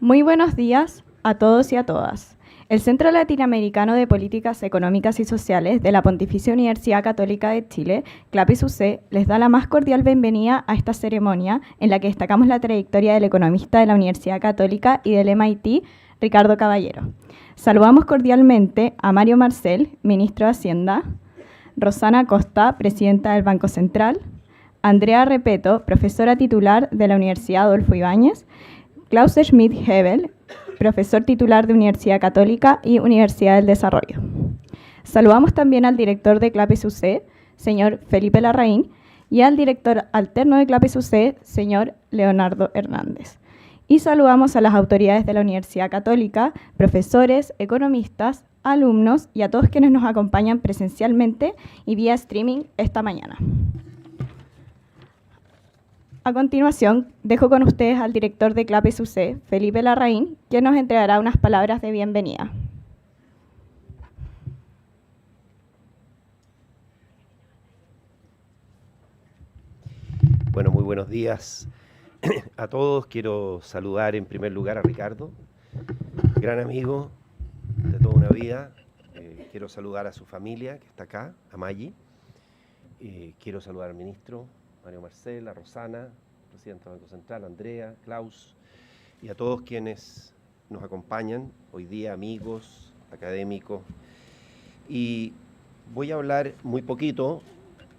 Muy buenos días a todos y a todas. El Centro Latinoamericano de Políticas Económicas y Sociales de la Pontificia Universidad Católica de Chile, CLAPIS-UC, les da la más cordial bienvenida a esta ceremonia en la que destacamos la trayectoria del economista de la Universidad Católica y del MIT, Ricardo Caballero. Saludamos cordialmente a Mario Marcel, ministro de Hacienda, Rosana Costa, presidenta del Banco Central, Andrea Repeto, profesora titular de la Universidad Adolfo Ibáñez, Klaus Schmidt-Hebel, profesor titular de Universidad Católica y Universidad del Desarrollo. Saludamos también al director de CLAPIS-UC, señor Felipe Larraín, y al director alterno de CLAPIS-UC, señor Leonardo Hernández. Y saludamos a las autoridades de la Universidad Católica, profesores, economistas, alumnos y a todos quienes nos acompañan presencialmente y vía streaming esta mañana. A continuación, dejo con ustedes al director de CLAPIS-UC, Felipe Larraín, quien nos entregará unas palabras de bienvenida. Bueno, muy buenos días a todos. Quiero saludar en primer lugar a Ricardo, gran amigo de toda una vida. Quiero saludar a su familia que está acá, a Maggi. Quiero saludar al ministro Mario Marcel, a Rosana, presidenta del Banco Central, a Andrea, Klaus, y a todos quienes nos acompañan hoy día, amigos, académicos. Y voy a hablar muy poquito,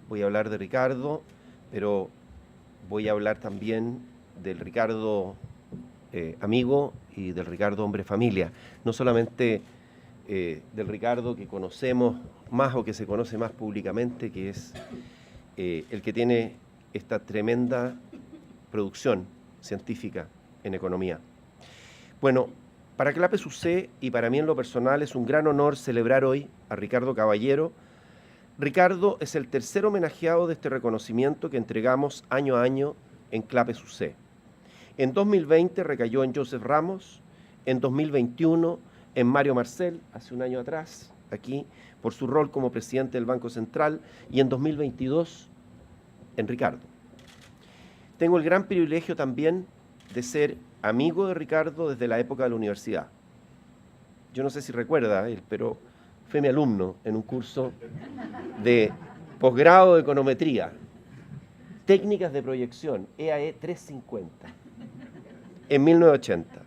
voy a hablar de Ricardo, pero voy a hablar también del Ricardo amigo y del Ricardo hombre familia. No solamente del Ricardo que conocemos más o que se conoce más públicamente, que es el que tiene esta tremenda producción científica en economía. Bueno, para CLAPIS-UC y para mí en lo personal es un gran honor celebrar hoy a Ricardo Caballero. Ricardo es el tercer homenajeado de este reconocimiento que entregamos año a año en CLAPIS-UC. En 2020 recayó en Joseph Ramos, en 2021 en Mario Marcel, hace un año atrás, aquí, por su rol como presidente del Banco Central, y en 2022 en Ricardo. Tengo el gran privilegio también de ser amigo de Ricardo desde la época de la universidad. Yo no sé si recuerda él, pero fue mi alumno en un curso de posgrado de econometría, técnicas de proyección, EAE 350, en 1980.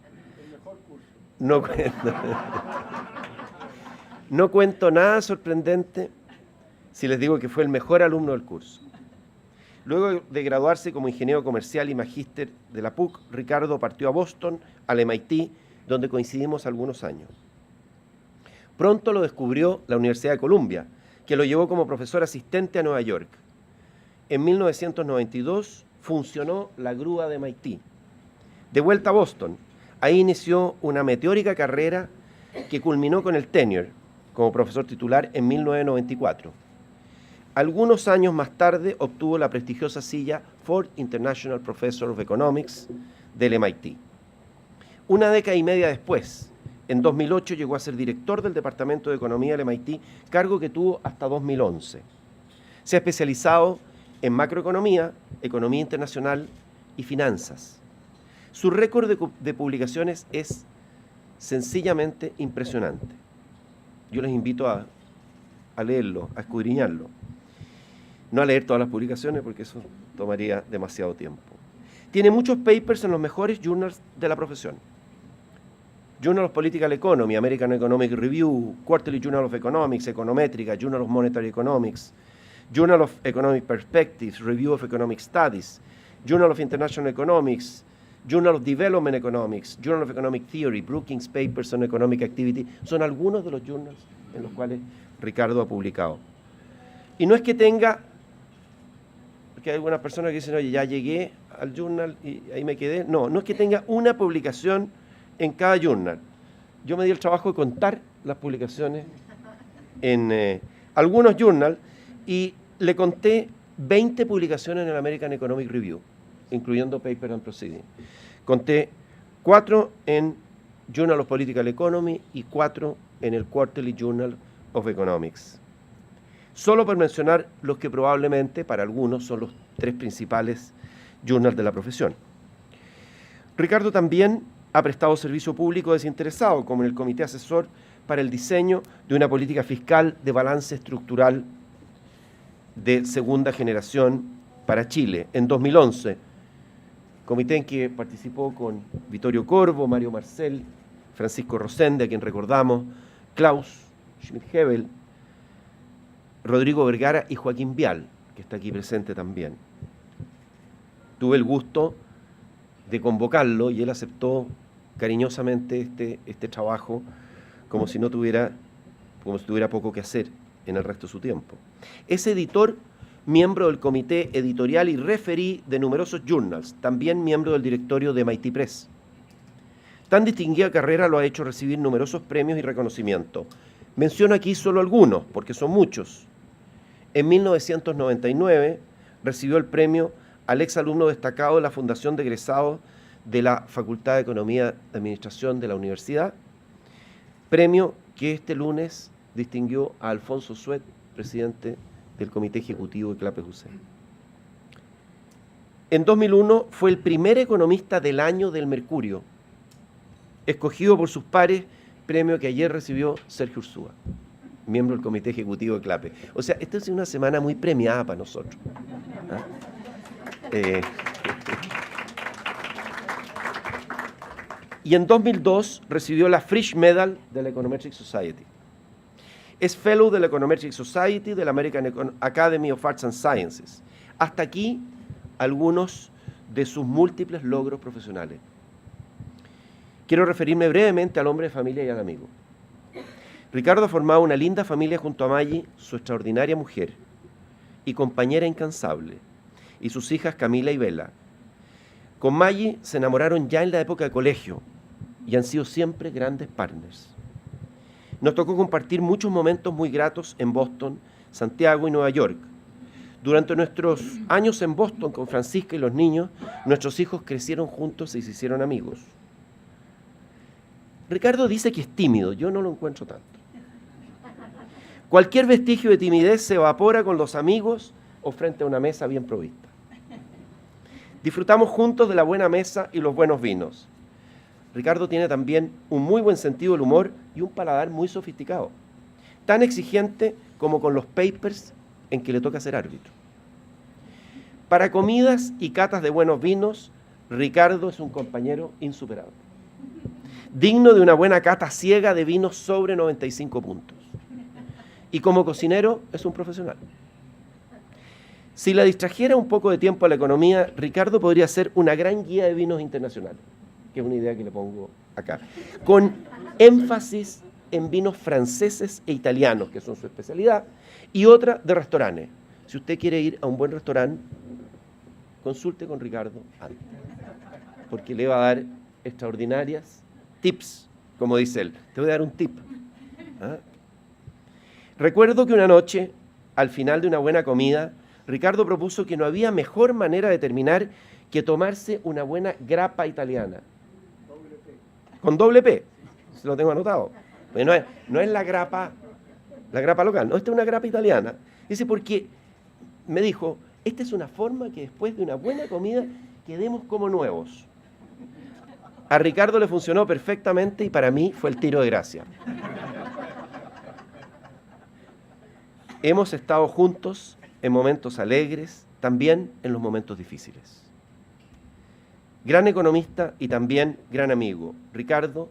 El mejor curso. No cuento nada sorprendente si les digo que fue el mejor alumno del curso. Luego de graduarse como ingeniero comercial y magíster de la PUC, Ricardo partió a Boston, al MIT, donde coincidimos algunos años. Pronto lo descubrió la Universidad de Columbia, que lo llevó como profesor asistente a Nueva York. En 1992 funcionó la grúa de MIT. De vuelta a Boston, ahí inició una meteórica carrera que culminó con el tenure como profesor titular en 1994. Algunos años más tarde obtuvo la prestigiosa silla Ford International Professor of Economics del MIT. Una década y media después, en 2008 llegó a ser director del Departamento de Economía del MIT, cargo que tuvo hasta 2011. Se ha especializado en macroeconomía, economía internacional y finanzas. Su récord de publicaciones es sencillamente impresionante. Yo les invito a leerlo, a escudriñarlo. No a leer todas las publicaciones porque eso tomaría demasiado tiempo. Tiene muchos papers en los mejores journals de la profesión. Journal of Political Economy, American Economic Review, Quarterly Journal of Economics, Econométrica, Journal of Monetary Economics, Journal of Economic Perspectives, Review of Economic Studies, Journal of International Economics, Journal of Development Economics, Journal of Economic Theory, Brookings Papers on Economic Activity, son algunos de los journals en los cuales Ricardo ha publicado. Y no es que tenga, porque hay algunas personas que dicen, oye, ya llegué al journal y ahí me quedé. No, no es que tenga una publicación en cada journal. Yo me di el trabajo de contar las publicaciones en algunos journals y le conté 20 publicaciones en el American Economic Review, incluyendo Paper and Proceeding. Conté 4 en Journal of Political Economy y 4 en el Quarterly Journal of Economics. Solo por mencionar los que probablemente para algunos son los 3 principales journals de la profesión. Ricardo también ha prestado servicio público desinteresado, como en el Comité Asesor para el diseño de una política fiscal de balance estructural de segunda generación para Chile. En 2011, comité en que participó con Vittorio Corvo, Mario Marcel, Francisco Rosende, a quien recordamos, Klaus Schmidt-Hebel, Rodrigo Vergara y Joaquín Vial, que está aquí presente también. Tuve el gusto de convocarlo y él aceptó cariñosamente este trabajo como si tuviera poco que hacer en el resto de su tiempo. Es editor, miembro del comité editorial y referí de numerosos journals, también miembro del directorio de MIT Press. Tan distinguida carrera lo ha hecho recibir numerosos premios y reconocimientos. Menciono aquí solo algunos, porque son muchos. En 1999 recibió el premio al exalumno destacado de la Fundación de Egresados de la Facultad de Economía y Administración de la Universidad, premio que este lunes distinguió a Alfonso Suet, presidente del Comité Ejecutivo de CLAPES-UC. En 2001 fue el primer economista del año del Mercurio, escogido por sus pares, premio que ayer recibió Sergio Ursúa, miembro del Comité Ejecutivo de CLAPES. O sea, esta es una semana muy premiada para nosotros. Y en 2002 recibió la Frisch Medal de la Econometric Society. Es Fellow de la Econometric Society de la American Academy of Arts and Sciences. Hasta aquí algunos de sus múltiples logros profesionales. Quiero referirme brevemente al hombre de familia y al amigo. Ricardo ha formado una linda familia junto a Maggie, su extraordinaria mujer y compañera incansable, y sus hijas Camila y Bella. Con Maggie se enamoraron ya en la época de colegio y han sido siempre grandes partners. Nos tocó compartir muchos momentos muy gratos en Boston, Santiago y Nueva York. Durante nuestros años en Boston con Francisca y los niños, nuestros hijos crecieron juntos y se hicieron amigos. Ricardo dice que es tímido, yo no lo encuentro tanto. Cualquier vestigio de timidez se evapora con los amigos o frente a una mesa bien provista. Disfrutamos juntos de la buena mesa y los buenos vinos. Ricardo tiene también un muy buen sentido del humor y un paladar muy sofisticado, tan exigente como con los papers en que le toca ser árbitro. Para comidas y catas de buenos vinos, Ricardo es un compañero insuperable, digno de una buena cata ciega de vinos sobre 95 puntos. Y como cocinero es un profesional. Si le distrajera un poco de tiempo a la economía, Ricardo podría ser una gran guía de vinos internacionales, que es una idea que le pongo acá, con énfasis en vinos franceses e italianos, que son su especialidad, y otra de restaurantes. Si usted quiere ir a un buen restaurante, consulte con Ricardo antes, porque le va a dar extraordinarias tips, como dice él. Te voy a dar un tip. Recuerdo que una noche, al final de una buena comida, Ricardo propuso que no había mejor manera de terminar que tomarse una buena grappa italiana. Con doble P, se lo tengo anotado. Porque no es la grappa local, no, esta es una grappa italiana. Dice, porque me dijo, esta es una forma que después de una buena comida quedemos como nuevos. A Ricardo le funcionó perfectamente y para mí fue el tiro de gracia. Hemos estado juntos en momentos alegres, también en los momentos difíciles. Gran economista y también gran amigo. Ricardo,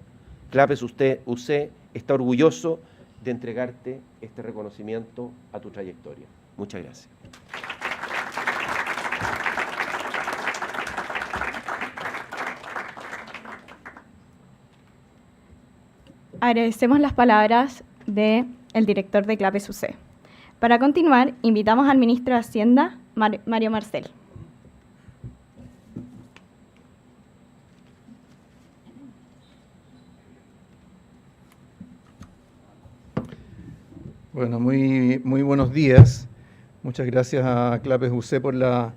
CLAPES-UC está orgulloso de entregarte este reconocimiento a tu trayectoria. Muchas gracias. Agradecemos las palabras del director de CLAPES-UC. Para continuar, invitamos al ministro de Hacienda, Mario Marcel. Bueno, muy buenos días. Muchas gracias a CLAPES-UC por la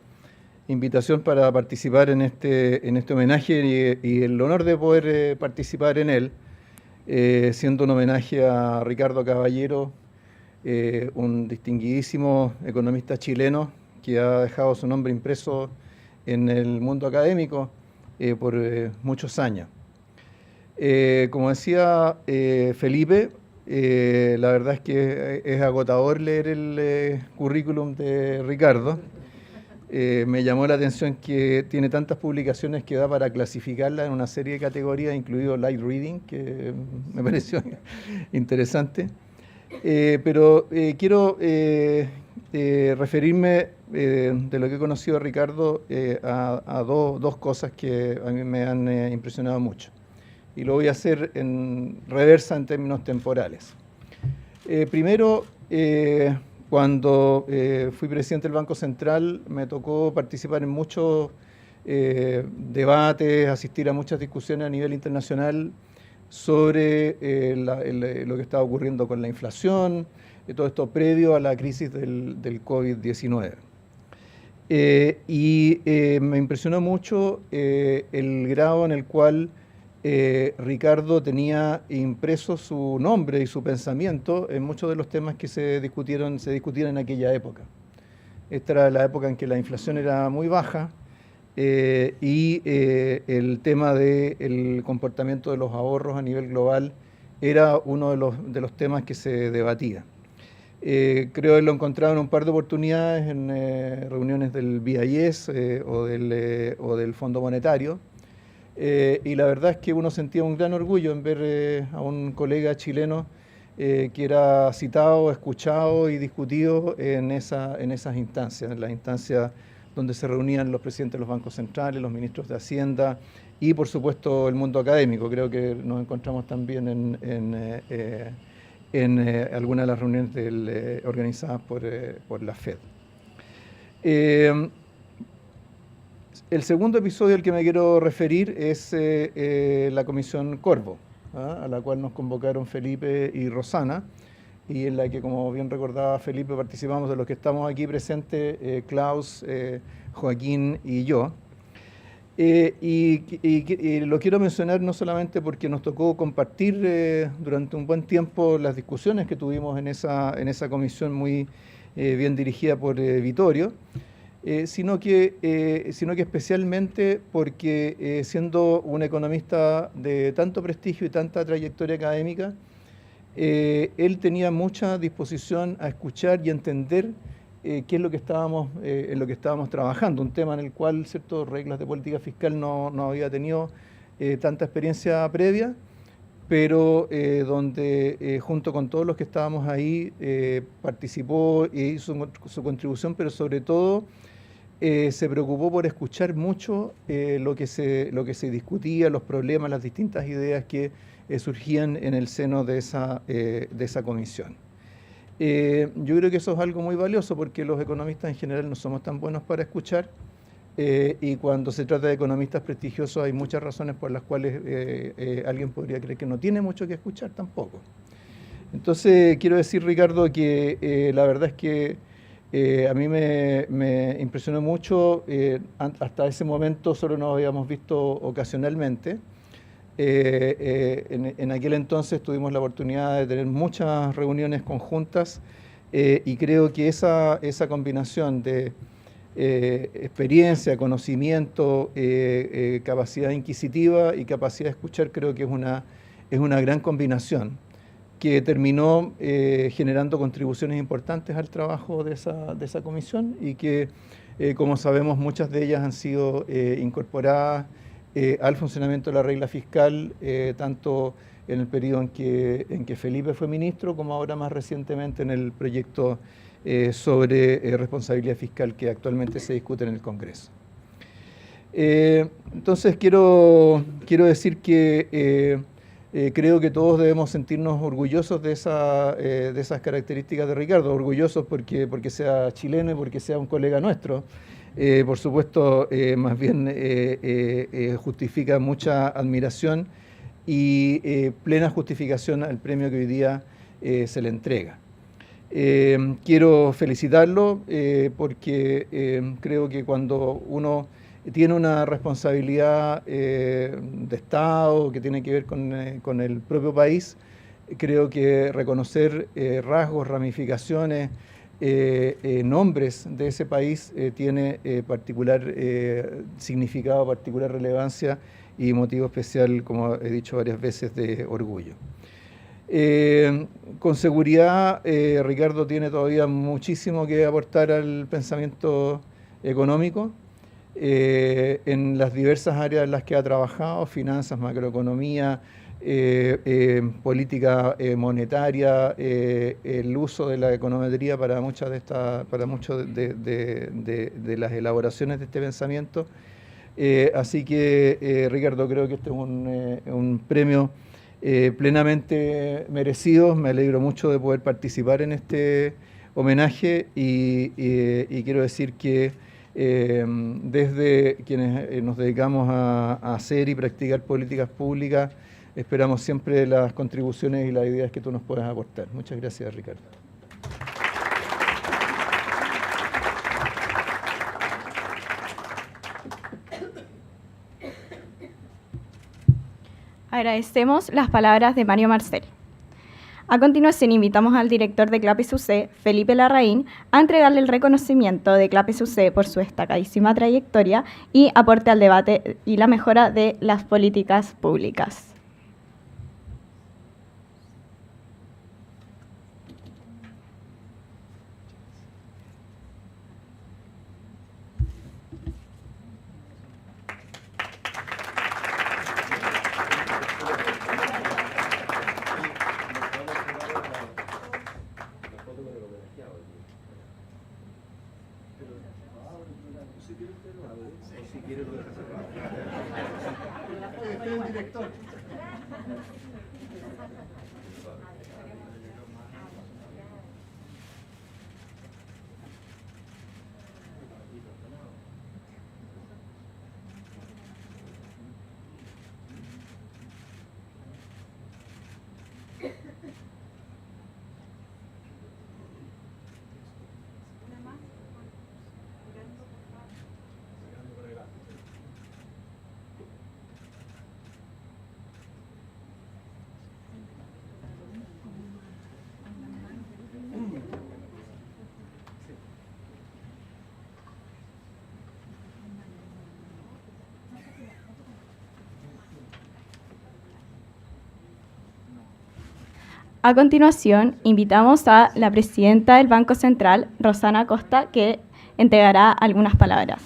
invitación para participar en este homenaje y el honor de poder participar en él, siendo un homenaje a Ricardo Caballero, un distinguidísimo economista chileno que ha dejado su nombre impreso en el mundo académico por muchos años. Como decía Felipe, la verdad es que es agotador leer el currículum de Ricardo. Me llamó la atención que tiene tantas publicaciones que da para clasificarla en una serie de categorías, incluido light reading, que me pareció interesante. Pero quiero referirme de lo que he conocido a Ricardo a dos cosas que a mí me han impresionado mucho. Y lo voy a hacer en reversa en términos temporales. Primero, cuando fui presidente del Banco Central, me tocó participar en muchos debates, asistir a muchas discusiones a nivel internacional sobre lo que estaba ocurriendo con la inflación, todo esto previo a la crisis del COVID-19. Me impresionó mucho el grado en el cual Ricardo tenía impreso su nombre y su pensamiento en muchos de los temas que se discutían en aquella época. Esta era la época en que la inflación era muy baja el tema del comportamiento de los ahorros a nivel global era uno de los temas que se debatía. Creo haberlo encontrado en un par de oportunidades en reuniones del BIS o del Fondo Monetario. Y la verdad es que uno sentía un gran orgullo en ver a un colega chileno que era citado, escuchado y discutido en esas instancias, en las instancias donde se reunían los presidentes de los bancos centrales, los ministros de Hacienda y, por supuesto, el mundo académico. Creo que nos encontramos también en algunas de las reuniones organizadas por la FED. El segundo episodio al que me quiero referir es la Comisión Corvo, a la cual nos convocaron Felipe y Rosana, y en la que, como bien recordaba Felipe, participamos de los que estamos aquí presentes, Klaus, Joaquín y yo. Y lo quiero mencionar no solamente porque nos tocó compartir durante un buen tiempo las discusiones que tuvimos en esa comisión muy bien dirigida por Vittorio, sino que especialmente porque siendo un economista de tanto prestigio y tanta trayectoria académica, él tenía mucha disposición a escuchar y entender qué es lo que en lo que estábamos trabajando, un tema en el cual ciertas reglas de política fiscal no había tenido tanta experiencia previa, pero donde junto con todos los que estábamos ahí participó e hizo su contribución, pero sobre todo se preocupó por escuchar mucho lo que se discutía, los problemas, las distintas ideas que surgían en el seno de esa comisión. Yo creo que eso es algo muy valioso porque los economistas en general no somos tan buenos para escuchar y cuando se trata de economistas prestigiosos hay muchas razones por las cuales alguien podría creer que no tiene mucho que escuchar tampoco. Entonces quiero decir, Ricardo, que la verdad es que a mí me impresionó mucho, hasta ese momento solo nos habíamos visto ocasionalmente. En aquel entonces tuvimos la oportunidad de tener muchas reuniones conjuntas y creo que esa combinación de experiencia, conocimiento, capacidad inquisitiva y capacidad de escuchar creo que es una gran combinación que terminó generando contribuciones importantes al trabajo de esa comisión y que, como sabemos, muchas de ellas han sido incorporadas al funcionamiento de la regla fiscal, tanto en el periodo en que Felipe fue ministro, como ahora más recientemente en el proyecto sobre responsabilidad fiscal que actualmente se discute en el Congreso. Entonces quiero decir que creo que todos debemos sentirnos orgullosos de esas características de Ricardo, orgullosos porque sea chileno y porque sea un colega nuestro. Por supuesto, más bien justifica mucha admiración y plena justificación al premio que hoy día se le entrega. Quiero felicitarlo porque creo que cuando uno tiene una responsabilidad de Estado que tiene que ver con el propio país, creo que reconocer rasgos, ramificaciones, nombres de ese país tiene particular significado, particular relevancia y motivo especial, como he dicho varias veces, de orgullo. Con seguridad, Ricardo tiene todavía muchísimo que aportar al pensamiento económico en las diversas áreas en las que ha trabajado: finanzas, macroeconomía, política monetaria, el uso de la econometría para muchas de las elaboraciones de este pensamiento. Así que, Ricardo, creo que este es un premio plenamente merecido. Me alegro mucho de poder participar en este homenaje y quiero decir que desde quienes nos dedicamos a hacer y practicar políticas públicas, esperamos siempre las contribuciones y las ideas que tú nos puedas aportar. Muchas gracias, Ricardo. Agradecemos las palabras de Mario Marcel. A continuación, invitamos al director de CLAPES UC, Felipe Larraín, a entregarle el reconocimiento de CLAPES UC por su destacadísima trayectoria y aporte al debate y la mejora de las políticas públicas. A continuación, invitamos a la presidenta del Banco Central, Rosana Costa, que entregará algunas palabras.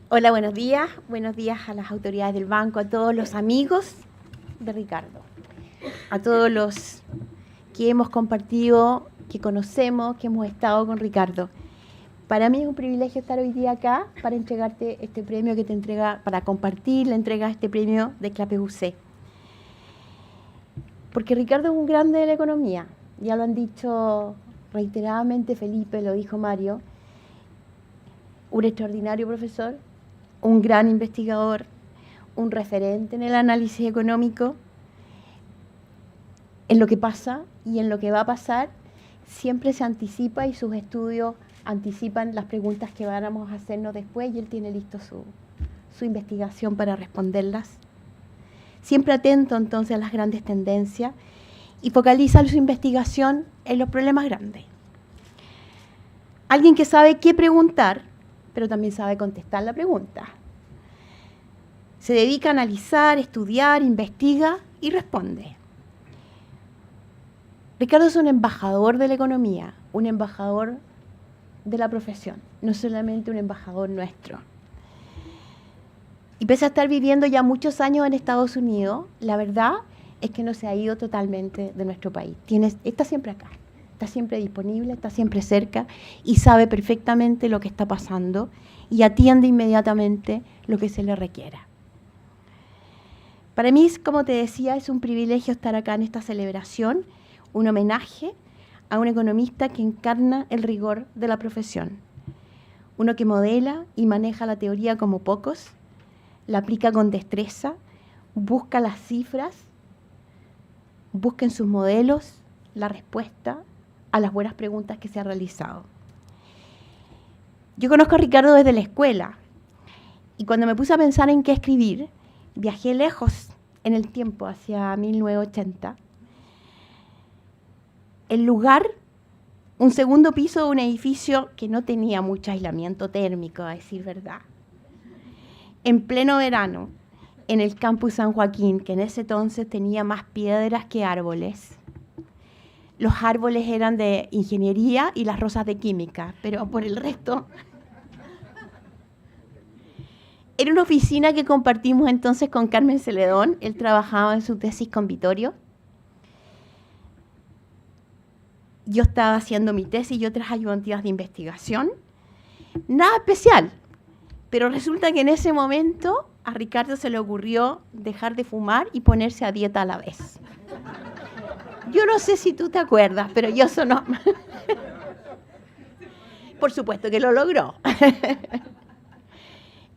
Hola, buenos días a las autoridades del banco, a todos los amigos de Ricardo, a todos los que hemos compartido, que conocemos, que hemos estado con Ricardo. Para mí es un privilegio estar hoy día acá para entregarte este premio que te entrega, para compartir la entrega de este premio de CLAPES UC. Porque Ricardo es un grande de la economía, ya lo han dicho reiteradamente Felipe, lo dijo Mario, un extraordinario profesor, un gran investigador, un referente en el análisis económico, en lo que pasa y en lo que va a pasar, siempre se anticipa y sus estudios anticipan las preguntas que vamos a hacernos después y él tiene listo su investigación para responderlas. Siempre atento entonces a las grandes tendencias y focaliza su investigación en los problemas grandes. Alguien que sabe qué preguntar, pero también sabe contestar la pregunta. Se dedica a analizar, estudiar, investiga y responde. Ricardo es un embajador de la economía, un embajador de la profesión, no solamente un embajador nuestro. Y pese a estar viviendo ya muchos años en Estados Unidos, la verdad es que no se ha ido totalmente de nuestro país. Está siempre acá, está siempre disponible, está siempre cerca y sabe perfectamente lo que está pasando y atiende inmediatamente lo que se le requiera. Para mí, como te decía, es un privilegio estar acá en esta celebración, un homenaje a un economista que encarna el rigor de la profesión. Uno que modela y maneja la teoría como pocos, la aplica con destreza, busca las cifras, busca en sus modelos la respuesta a las buenas preguntas que se han realizado. Yo conozco a Ricardo desde la escuela y cuando me puse a pensar en qué escribir, viajé lejos en el tiempo, hacia 1980. El lugar un segundo piso de un edificio que no tenía mucho aislamiento térmico, a decir verdad. En pleno verano, en el campus San Joaquín, que en ese entonces tenía más piedras que árboles. Los árboles eran de ingeniería y las rosas de química, pero por el resto... Era una oficina que compartimos entonces con Carmen Celedón. Él trabajaba en su tesis con Vittorio. Yo estaba haciendo mi tesis y otras ayudantías de investigación. Nada especial, pero resulta que en ese momento a Ricardo se le ocurrió dejar de fumar y ponerse a dieta a la vez. Yo no sé si tú te acuerdas, pero yo eso no. Por supuesto que lo logró.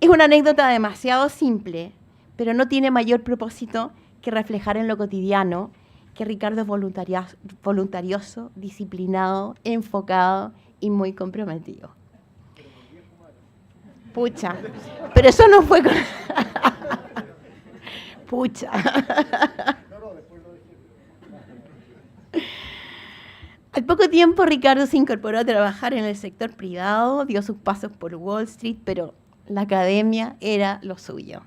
Es una anécdota demasiado simple, pero no tiene mayor propósito que reflejar en lo cotidiano que Ricardo es voluntarioso, disciplinado, enfocado y muy comprometido. Pucha, pero eso no fue con... Pucha. Al poco tiempo Ricardo se incorporó a trabajar en el sector privado, dio sus pasos por Wall Street, pero la academia era lo suyo.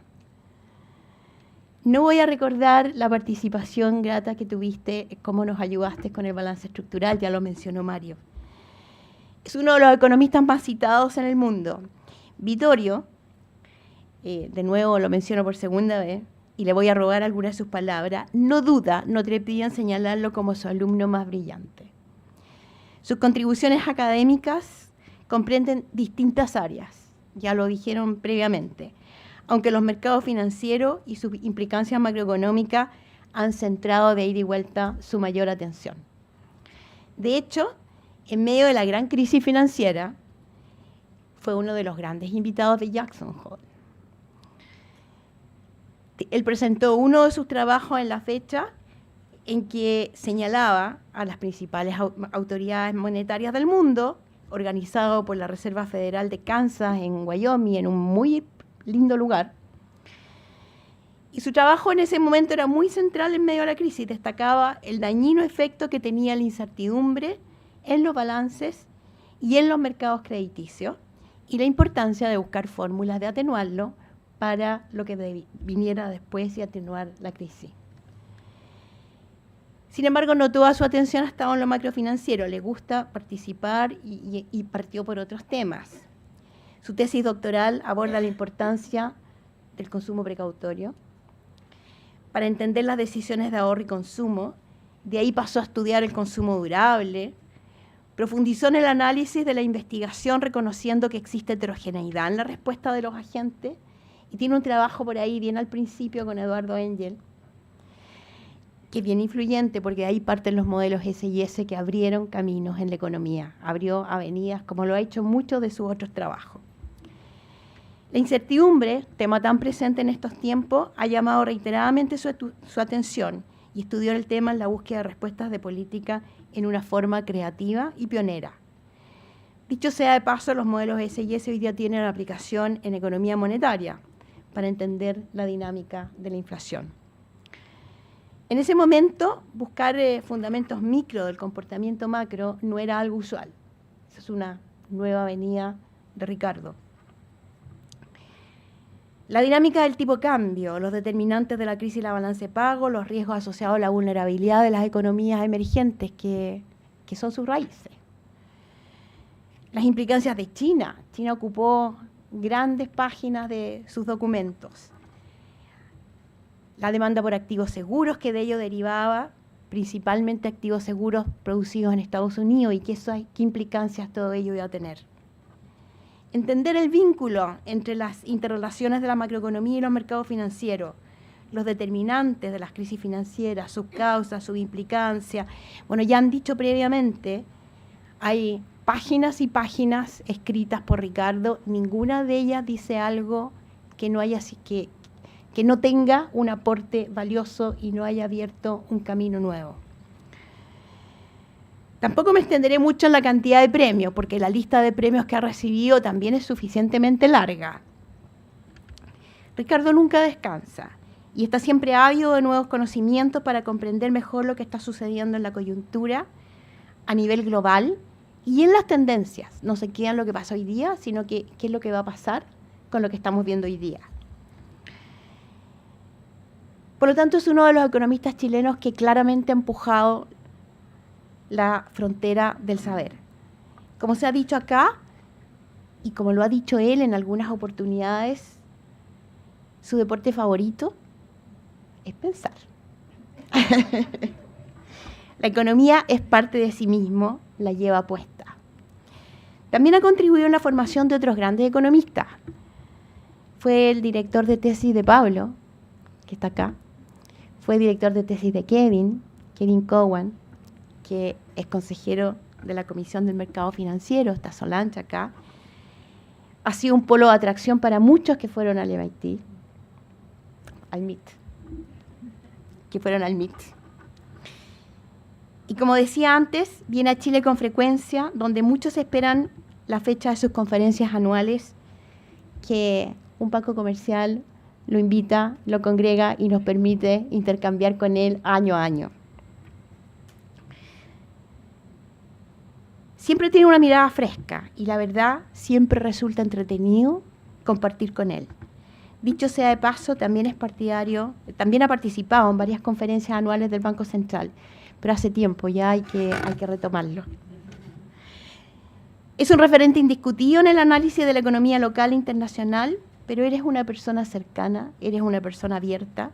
No voy a recordar la participación grata que tuviste, cómo nos ayudaste con el balance estructural, ya lo mencionó Mario. Es uno de los economistas más citados en el mundo. Vittorio, de nuevo lo menciono por segunda vez, y le voy a robar algunas de sus palabras, no duda, no trepida en señalarlo como su alumno más brillante. Sus contribuciones académicas comprenden distintas áreas, ya lo dijeron previamente, aunque los mercados financieros y sus implicancias macroeconómicas han centrado de ida y vuelta su mayor atención. De hecho, en medio de la gran crisis financiera, fue uno de los grandes invitados de Jackson Hole. Él presentó uno de sus trabajos en la fecha en que señalaba a las principales autoridades monetarias del mundo, organizado por la Reserva Federal de Kansas en Wyoming, en un muy lindo lugar. Y su trabajo en ese momento era muy central en medio de la crisis. Destacaba el dañino efecto que tenía la incertidumbre en los balances y en los mercados crediticios y la importancia de buscar fórmulas de atenuarlo para lo que viniera después y atenuar la crisis. Sin embargo, no toda su atención ha estado en lo macrofinanciero. Le gusta participar y partió por otros temas. Su tesis doctoral aborda la importancia del consumo precautorio para entender las decisiones de ahorro y consumo. De ahí pasó a estudiar el consumo durable. Profundizó en el análisis de la investigación, reconociendo que existe heterogeneidad en la respuesta de los agentes. Y tiene un trabajo por ahí, bien al principio, con Eduardo Engel, que es bien influyente, porque de ahí parten los modelos S&S que abrieron caminos en la economía. Abrió avenidas, como lo ha hecho muchos de sus otros trabajos. La incertidumbre, tema tan presente en estos tiempos, ha llamado reiteradamente su atención y estudió el tema en la búsqueda de respuestas de política en una forma creativa y pionera. Dicho sea de paso, los modelos S&S hoy día tienen aplicación en economía monetaria para entender la dinámica de la inflación. En ese momento, buscar fundamentos micro del comportamiento macro no era algo usual. Esa es una nueva avenida de Ricardo. La dinámica del tipo cambio, los determinantes de la crisis y la balance de pago, los riesgos asociados a la vulnerabilidad de las economías emergentes que son sus raíces. Las implicancias de China. China ocupó grandes páginas de sus documentos. La demanda por activos seguros, que de ello derivaba, principalmente activos seguros producidos en Estados Unidos, y qué implicancias todo ello iba a tener. Entender el vínculo entre las interrelaciones de la macroeconomía y los mercados financieros, los determinantes de las crisis financieras, sus causas, sus implicancias. Bueno, ya han dicho previamente, hay páginas y páginas escritas por Ricardo, ninguna de ellas dice algo que no tenga un aporte valioso y no haya abierto un camino nuevo. Tampoco me extenderé mucho en la cantidad de premios, porque la lista de premios que ha recibido también es suficientemente larga. Ricardo nunca descansa y está siempre ávido de nuevos conocimientos para comprender mejor lo que está sucediendo en la coyuntura a nivel global Y en las tendencias, no se queda en lo que pasa hoy día, sino que qué es lo que va a pasar con lo que estamos viendo hoy día. Por lo tanto, es uno de los economistas chilenos que claramente ha empujado la frontera del saber. Como se ha dicho acá, y como lo ha dicho él en algunas oportunidades, su deporte favorito es pensar. La economía es parte de sí mismo, la lleva puesta. También ha contribuido en la formación de otros grandes economistas. Fue el director de tesis de Pablo, que está acá. Fue director de tesis de Kevin Cowan, que es consejero de la Comisión del Mercado Financiero, está Solange acá. Ha sido un polo de atracción para muchos que fueron al MIT, que fueron al MIT. Y como decía antes, viene a Chile con frecuencia, donde muchos esperan la fecha de sus conferencias anuales, que un banco comercial lo invita, lo congrega y nos permite intercambiar con él año a año. Siempre tiene una mirada fresca y la verdad siempre resulta entretenido compartir con él. Dicho sea de paso, también es partidario, también ha participado en varias conferencias anuales del Banco Central, pero hace tiempo ya hay que retomarlo. Es un referente indiscutido en el análisis de la economía local e internacional, pero eres una persona cercana, eres una persona abierta,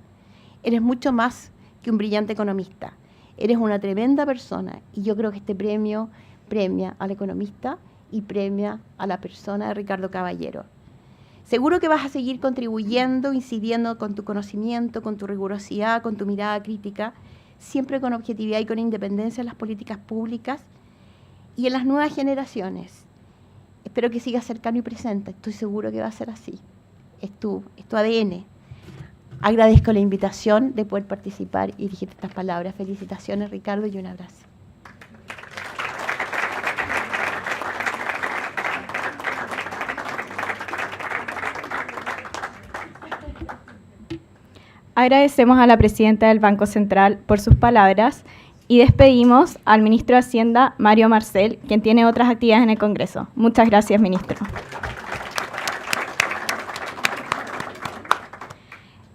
eres mucho más que un brillante economista. Eres una tremenda persona y yo creo que este premio premia al economista y premia a la persona de Ricardo Caballero. Seguro que vas a seguir contribuyendo, incidiendo con tu conocimiento, con tu rigurosidad, con tu mirada crítica, siempre con objetividad y con independencia en las políticas públicas y en las nuevas generaciones. Espero que sigas cercano y presente, estoy seguro que va a ser así. Es tu ADN. Agradezco la invitación de poder participar y dirigir estas palabras. Felicitaciones, Ricardo, y un abrazo. Agradecemos a la presidenta del Banco Central por sus palabras y despedimos al ministro de Hacienda, Mario Marcel, quien tiene otras actividades en el Congreso. Muchas gracias, ministro.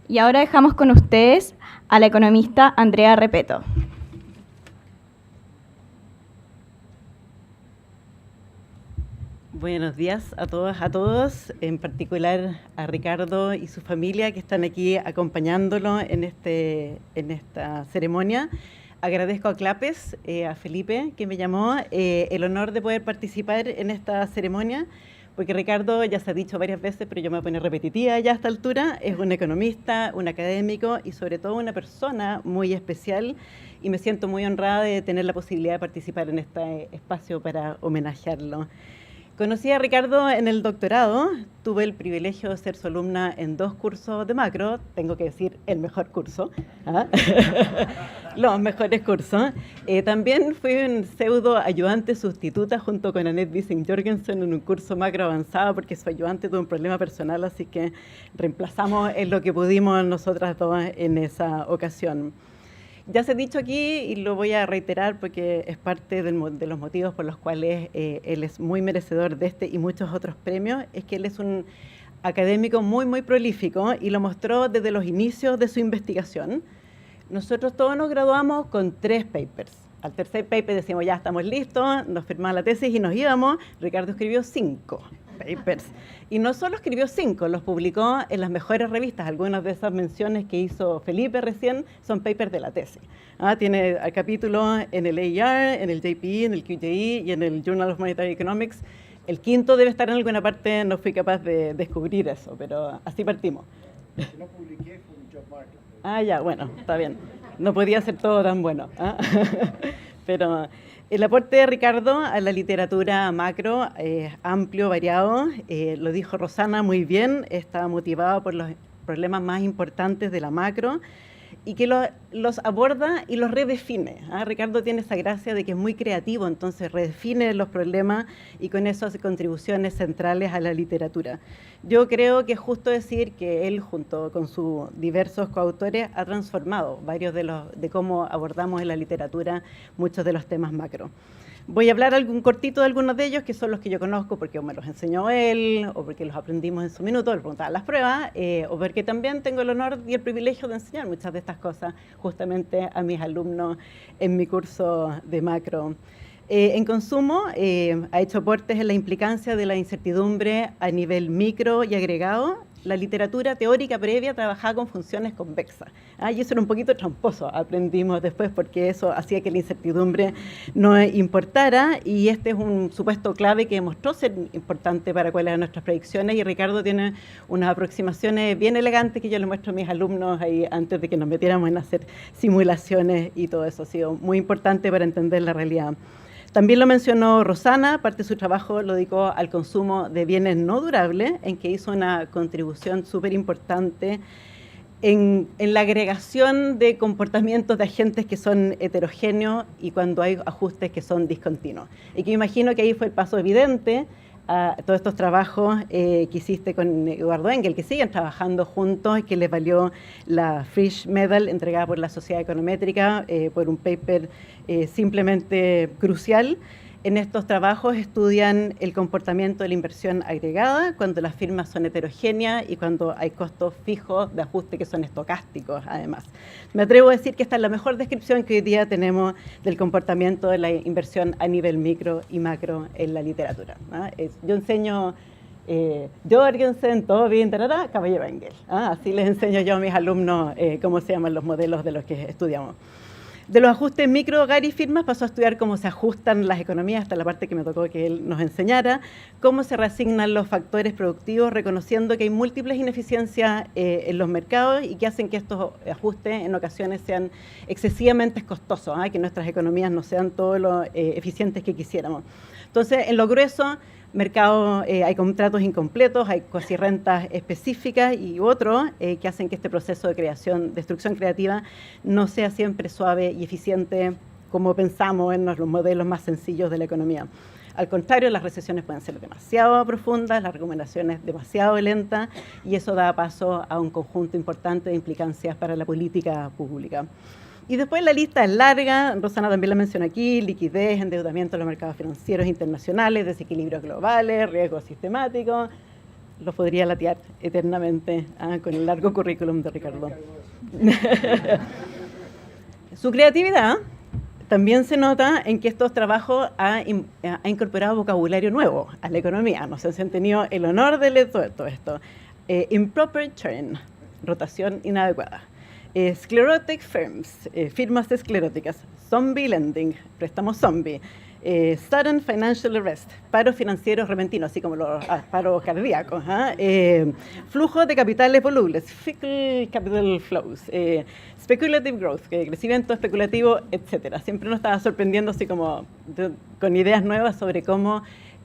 Y ahora dejamos con ustedes a la economista Andrea Repeto. Buenos días a todas, a todos, en particular a Ricardo y su familia que están aquí acompañándolo en esta ceremonia. Agradezco a Clapes, a Felipe, que me llamó, el honor de poder participar en esta ceremonia, porque Ricardo, ya se ha dicho varias veces, pero yo me voy a poner repetitiva ya a esta altura, es un economista, un académico y sobre todo una persona muy especial, y me siento muy honrada de tener la posibilidad de participar en este espacio para homenajearlo. Conocí a Ricardo en el doctorado, tuve el privilegio de ser su alumna en 2 cursos de macro, tengo que decir el mejor curso, los mejores cursos. También fui un pseudo ayudante sustituta junto con Annette Wissing-Jorgensen en un curso macro avanzado porque su ayudante tuvo un problema personal, así que reemplazamos en lo que pudimos nosotras dos en esa ocasión. Ya se ha dicho aquí y lo voy a reiterar porque es parte de los motivos por los cuales él es muy merecedor de este y muchos otros premios, es que él es un académico muy, muy prolífico y lo mostró desde los inicios de su investigación. Nosotros todos nos graduamos con 3 papers. Al tercer paper decíamos, ya estamos listos, nos firmaba la tesis y nos íbamos. Ricardo escribió 5 papers. Y no solo escribió 5, los publicó en las mejores revistas. Algunas de esas menciones que hizo Felipe recién son papers de la tesis. Tiene el capítulo en el AER, en el JPE, en el QJE y en el Journal of Monetary Economics. El 5º debe estar en alguna parte, no fui capaz de descubrir eso, pero así partimos. Lo que no publiqué fue un job market. Ya, bueno, está bien. No podía ser todo tan bueno. Pero el aporte de Ricardo a la literatura macro es amplio, variado. Lo dijo Rosana muy bien, está motivado por los problemas más importantes de la macro y que los aborda y los redefine. Ricardo tiene esa gracia de que es muy creativo, entonces redefine los problemas y con eso hace contribuciones centrales a la literatura. Yo creo que es justo decir que él, junto con sus diversos coautores, ha transformado varios de cómo abordamos en la literatura muchos de los temas macro. Voy a hablar algún cortito de algunos de ellos, que son los que yo conozco porque me los enseñó él, o porque los aprendimos en su minuto, le preguntaban las pruebas, o porque también tengo el honor y el privilegio de enseñar muchas de estas cosas justamente a mis alumnos en mi curso de macro. En consumo ha hecho aportes en la implicancia de la incertidumbre a nivel micro y agregado. La literatura teórica previa trabajaba con funciones convexas. Y eso era un poquito tramposo, aprendimos después, porque eso hacía que la incertidumbre no importara, y este es un supuesto clave que demostró ser importante para cuáles eran nuestras predicciones, y Ricardo tiene unas aproximaciones bien elegantes que yo le muestro a mis alumnos ahí antes de que nos metiéramos en hacer simulaciones, y todo eso ha sido muy importante para entender la realidad. También lo mencionó Rosana, parte de su trabajo lo dedicó al consumo de bienes no durables, en que hizo una contribución súper importante en la agregación de comportamientos de agentes que son heterogéneos y cuando hay ajustes que son discontinuos. Y que imagino que ahí fue el paso evidente a todos estos trabajos que hiciste con Eduardo Engel, que siguen trabajando juntos y que les valió la Frisch Medal entregada por la Sociedad Econométrica por un paper simplemente crucial. En estos trabajos estudian el comportamiento de la inversión agregada cuando las firmas son heterogéneas y cuando hay costos fijos de ajuste que son estocásticos, además. Me atrevo a decir que esta es la mejor descripción que hoy día tenemos del comportamiento de la inversión a nivel micro y macro en la literatura. Yo enseño Jorgensen, Tobin, Caballero Engel. Así les enseño yo a mis alumnos cómo se llaman los modelos de los que estudiamos. De los ajustes micro, Gary Firmas pasó a estudiar cómo se ajustan las economías, hasta la parte que me tocó que él nos enseñara, cómo se reasignan los factores productivos, reconociendo que hay múltiples ineficiencias en los mercados y que hacen que estos ajustes en ocasiones sean excesivamente costosos, que nuestras economías no sean todo lo eficientes que quisiéramos. Entonces, en lo grueso, mercado, hay contratos incompletos, hay cuasi-rentas específicas y otros que hacen que este proceso de creación, destrucción creativa, no sea siempre suave y eficiente como pensamos en los modelos más sencillos de la economía. Al contrario, las recesiones pueden ser demasiado profundas, las recuperaciones demasiado lentas, y eso da paso a un conjunto importante de implicancias para la política pública. Y después la lista es larga, Rosana también la menciona aquí: liquidez, endeudamiento de los mercados financieros internacionales, desequilibrios globales, riesgos sistemáticos. Los podría latear eternamente con el largo currículum de Ricardo. Su creatividad también se nota en que estos trabajos ha incorporado vocabulario nuevo a la economía. No sé si han tenido el honor de leer todo esto. Improper churn, rotación inadecuada. Sclerotic firms, firmas escleróticas. Zombie lending, préstamos zombie. Sudden financial arrest, paro financiero repentino, así como los paros cardíacos. Flujos de capitales volubles, fickle capital flows. Speculative growth, crecimiento especulativo, etc. Siempre nos estaba sorprendiendo así como con ideas nuevas sobre cómo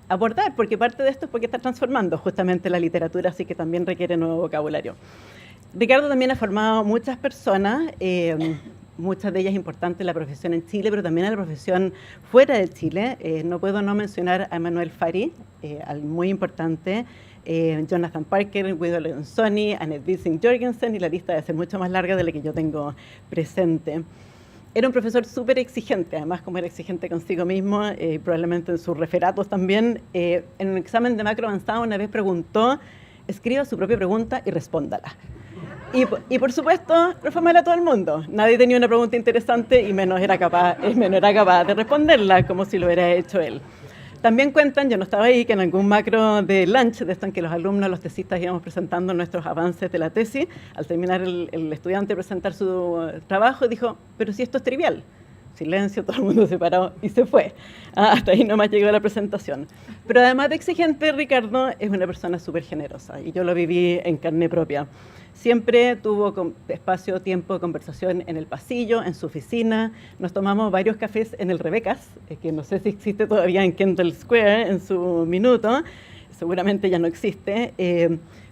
abordar, porque parte de esto es porque está transformando justamente la literatura, así que también requiere nuevo vocabulario. Ricardo también ha formado muchas personas, muchas de ellas importantes en la profesión en Chile, pero también en la profesión fuera de Chile. No puedo no mencionar a Emmanuel Fari, muy importante, Jonathan Parker, Guido Leonsoni, Annette Wiesing-Jorgensen, y la lista debe ser mucho más larga de la que yo tengo presente. Era un profesor súper exigente, además como era exigente consigo mismo, probablemente en sus referatos también. En un examen de macro avanzado una vez preguntó: escriba su propia pregunta y respóndala. Y por supuesto, reformar a todo el mundo. Nadie tenía una pregunta interesante y menos era capaz de responderla como si lo hubiera hecho él. También cuentan, yo no estaba ahí, que en algún macro de lunch, de esto en que los alumnos, los tesistas íbamos presentando nuestros avances de la tesis, al terminar el estudiante presentar su trabajo, dijo: pero si esto es trivial. Silencio, todo el mundo se paró y se fue. Hasta ahí nomás llegó la presentación. Pero además de exigente, Ricardo es una persona súper generosa y yo lo viví en carne propia. Siempre tuvo espacio, tiempo de conversación en el pasillo, en su oficina. Nos tomamos varios cafés en el Rebecas, que no sé si existe todavía en Kendall Square en su minuto, seguramente ya no existe,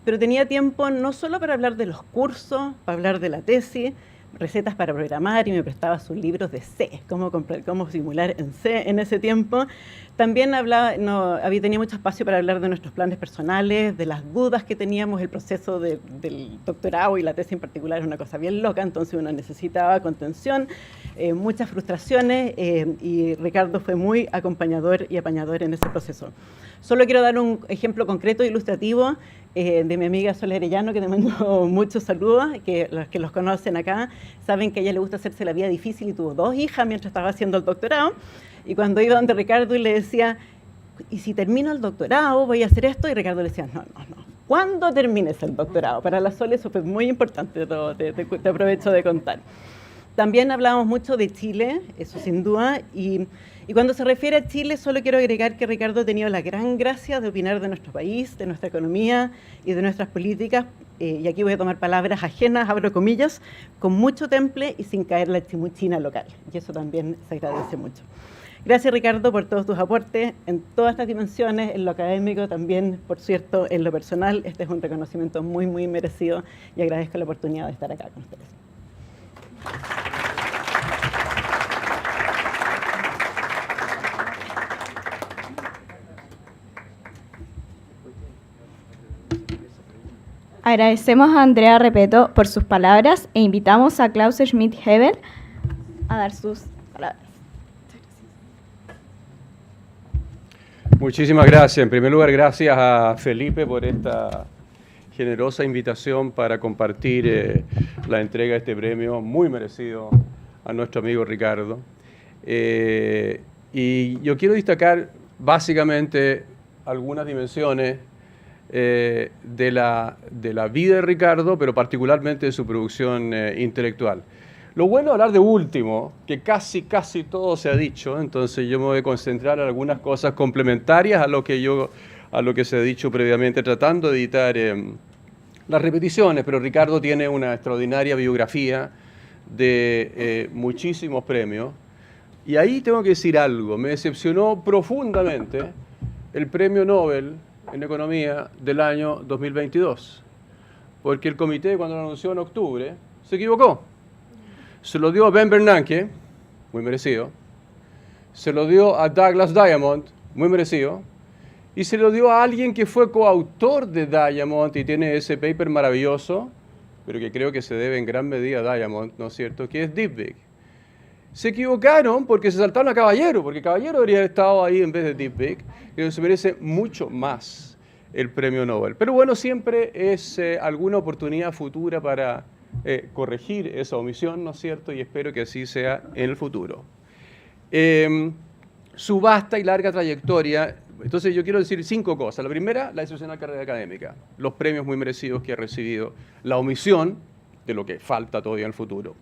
pero tenía tiempo no solo para hablar de los cursos, para hablar de la tesis, recetas para programar y me prestaba sus libros de C, cómo simular en C en ese tiempo. También tenía mucho espacio para hablar de nuestros planes personales, de las dudas que teníamos. El proceso del doctorado y la tesis en particular es una cosa bien loca, entonces uno necesitaba contención, muchas frustraciones, y Ricardo fue muy acompañador y apañador en ese proceso. Solo quiero dar un ejemplo concreto e ilustrativo de mi amiga Sol Arellano, que te mando muchos saludos, que los que los conocen acá saben que a ella le gusta hacerse la vida difícil y tuvo 2 hijas mientras estaba haciendo el doctorado. Y cuando iba donde Ricardo y le decía, ¿y si termino el doctorado voy a hacer esto? Y Ricardo le decía, no. ¿Cuándo termines el doctorado? Para la Sol eso fue muy importante, te aprovecho de contar. También hablábamos mucho de Chile, eso sin duda, y cuando se refiere a Chile solo quiero agregar que Ricardo ha tenido la gran gracia de opinar de nuestro país, de nuestra economía y de nuestras políticas, y aquí voy a tomar palabras ajenas, abro comillas, con mucho temple y sin caer la chimuchina local, y eso también se agradece mucho. Gracias, Ricardo, por todos tus aportes en todas las dimensiones, en lo académico, también, por cierto, en lo personal. Este es un reconocimiento muy, muy merecido y agradezco la oportunidad de estar acá con ustedes. Agradecemos a Andrea Repeto por sus palabras e invitamos a Klaus Schmidt-Hebel a dar sus palabras. Muchísimas gracias. En primer lugar, gracias a Felipe por esta generosa invitación para compartir la entrega de este premio muy merecido a nuestro amigo Ricardo. Y yo quiero destacar básicamente algunas dimensiones de la vida de Ricardo, pero particularmente de su producción intelectual. Lo bueno es hablar de último, que casi todo se ha dicho, entonces yo me voy a concentrar en algunas cosas complementarias a lo que se ha dicho previamente, tratando de evitar las repeticiones, pero Ricardo tiene una extraordinaria biografía de muchísimos premios, y ahí tengo que decir algo, me decepcionó profundamente el premio Nobel en Economía del año 2022, porque el comité, cuando lo anunció en octubre, se equivocó. Se lo dio a Ben Bernanke, muy merecido, se lo dio a Douglas Diamond, muy merecido, y se lo dio a alguien que fue coautor de Diamond y tiene ese paper maravilloso, pero que creo que se debe en gran medida a Diamond, ¿no es cierto?, que es Dybvig. Se equivocaron porque se saltaron a Caballero, porque Caballero debería haber estado ahí en vez de Dybvig, que se merece mucho más el premio Nobel. Pero bueno, siempre es alguna oportunidad futura para corregir esa omisión, ¿no es cierto? Y espero que así sea en el futuro. Su vasta y larga trayectoria, entonces yo quiero decir 5 cosas. La primera, la excepcional carrera académica, los premios muy merecidos que ha recibido, la omisión de lo que falta todavía en el futuro.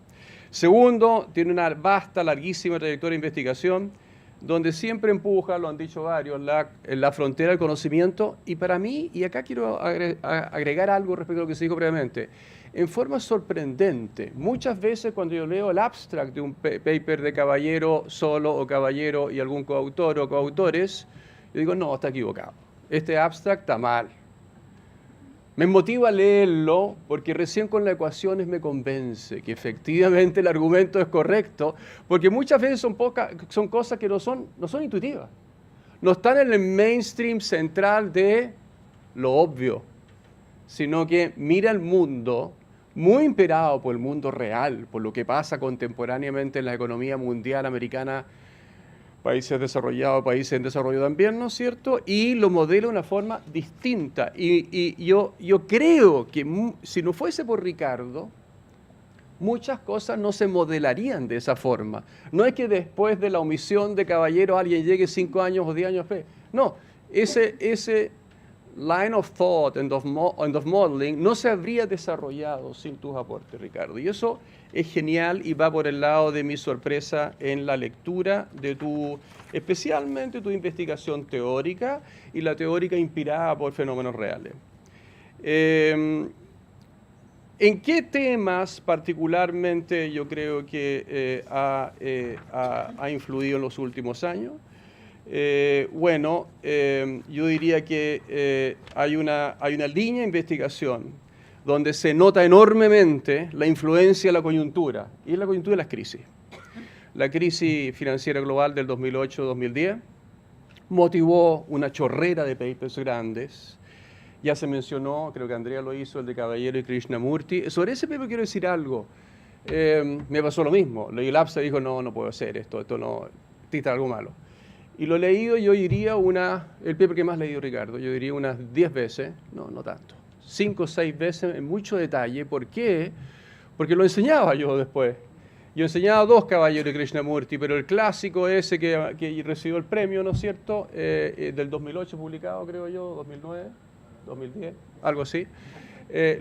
Segundo, tiene una vasta, larguísima trayectoria de investigación, donde siempre empuja, lo han dicho varios, la frontera del conocimiento, y para mí, y acá quiero agregar algo respecto a lo que se dijo previamente, en forma sorprendente, muchas veces cuando yo leo el abstract de un paper de Caballero solo o Caballero y algún coautor o coautores, yo digo, no, está equivocado, este abstract está mal. Me motiva a leerlo porque recién con las ecuaciones me convence que efectivamente el argumento es correcto, porque muchas veces son cosas que no son intuitivas, no están en el mainstream central de lo obvio, sino que mira el mundo muy imperado por el mundo real, por lo que pasa contemporáneamente en la economía mundial americana, países desarrollados, países en desarrollo también, ¿no es cierto? Y lo modela de una forma distinta. Y yo creo que si no fuese por Ricardo, muchas cosas no se modelarían de esa forma. No es que después de la omisión de Caballero alguien llegue 5 años o 10 años después. No, ese line of thought and of modeling no se habría desarrollado sin tus aportes, Ricardo. Y eso es genial y va por el lado de mi sorpresa en la lectura de especialmente tu investigación teórica y la teórica inspirada por fenómenos reales. ¿En qué temas particularmente yo creo que ha influido en los últimos años? Yo diría que hay una línea de investigación donde se nota enormemente la influencia de la coyuntura, y es la coyuntura de las crisis. La crisis financiera global del 2008-2010 motivó una chorrera de papers grandes. Ya se mencionó, creo que Andrea lo hizo, el de Caballero y Krishnamurti. Sobre ese paper quiero decir algo. Me pasó lo mismo. Leí el abstract y dijo, no puedo hacer esto no, está algo malo. Y lo he leído, yo diría el paper que más he leído, Ricardo, yo diría unas 10 veces, no tanto, 5 o 6 veces en mucho detalle. ¿Por qué? Porque lo enseñaba yo después. Yo enseñaba 2 Caballeros de Krishnamurti, pero el clásico ese que recibió el premio, ¿no es cierto?, del 2008 publicado, creo yo, 2009, 2010, algo así.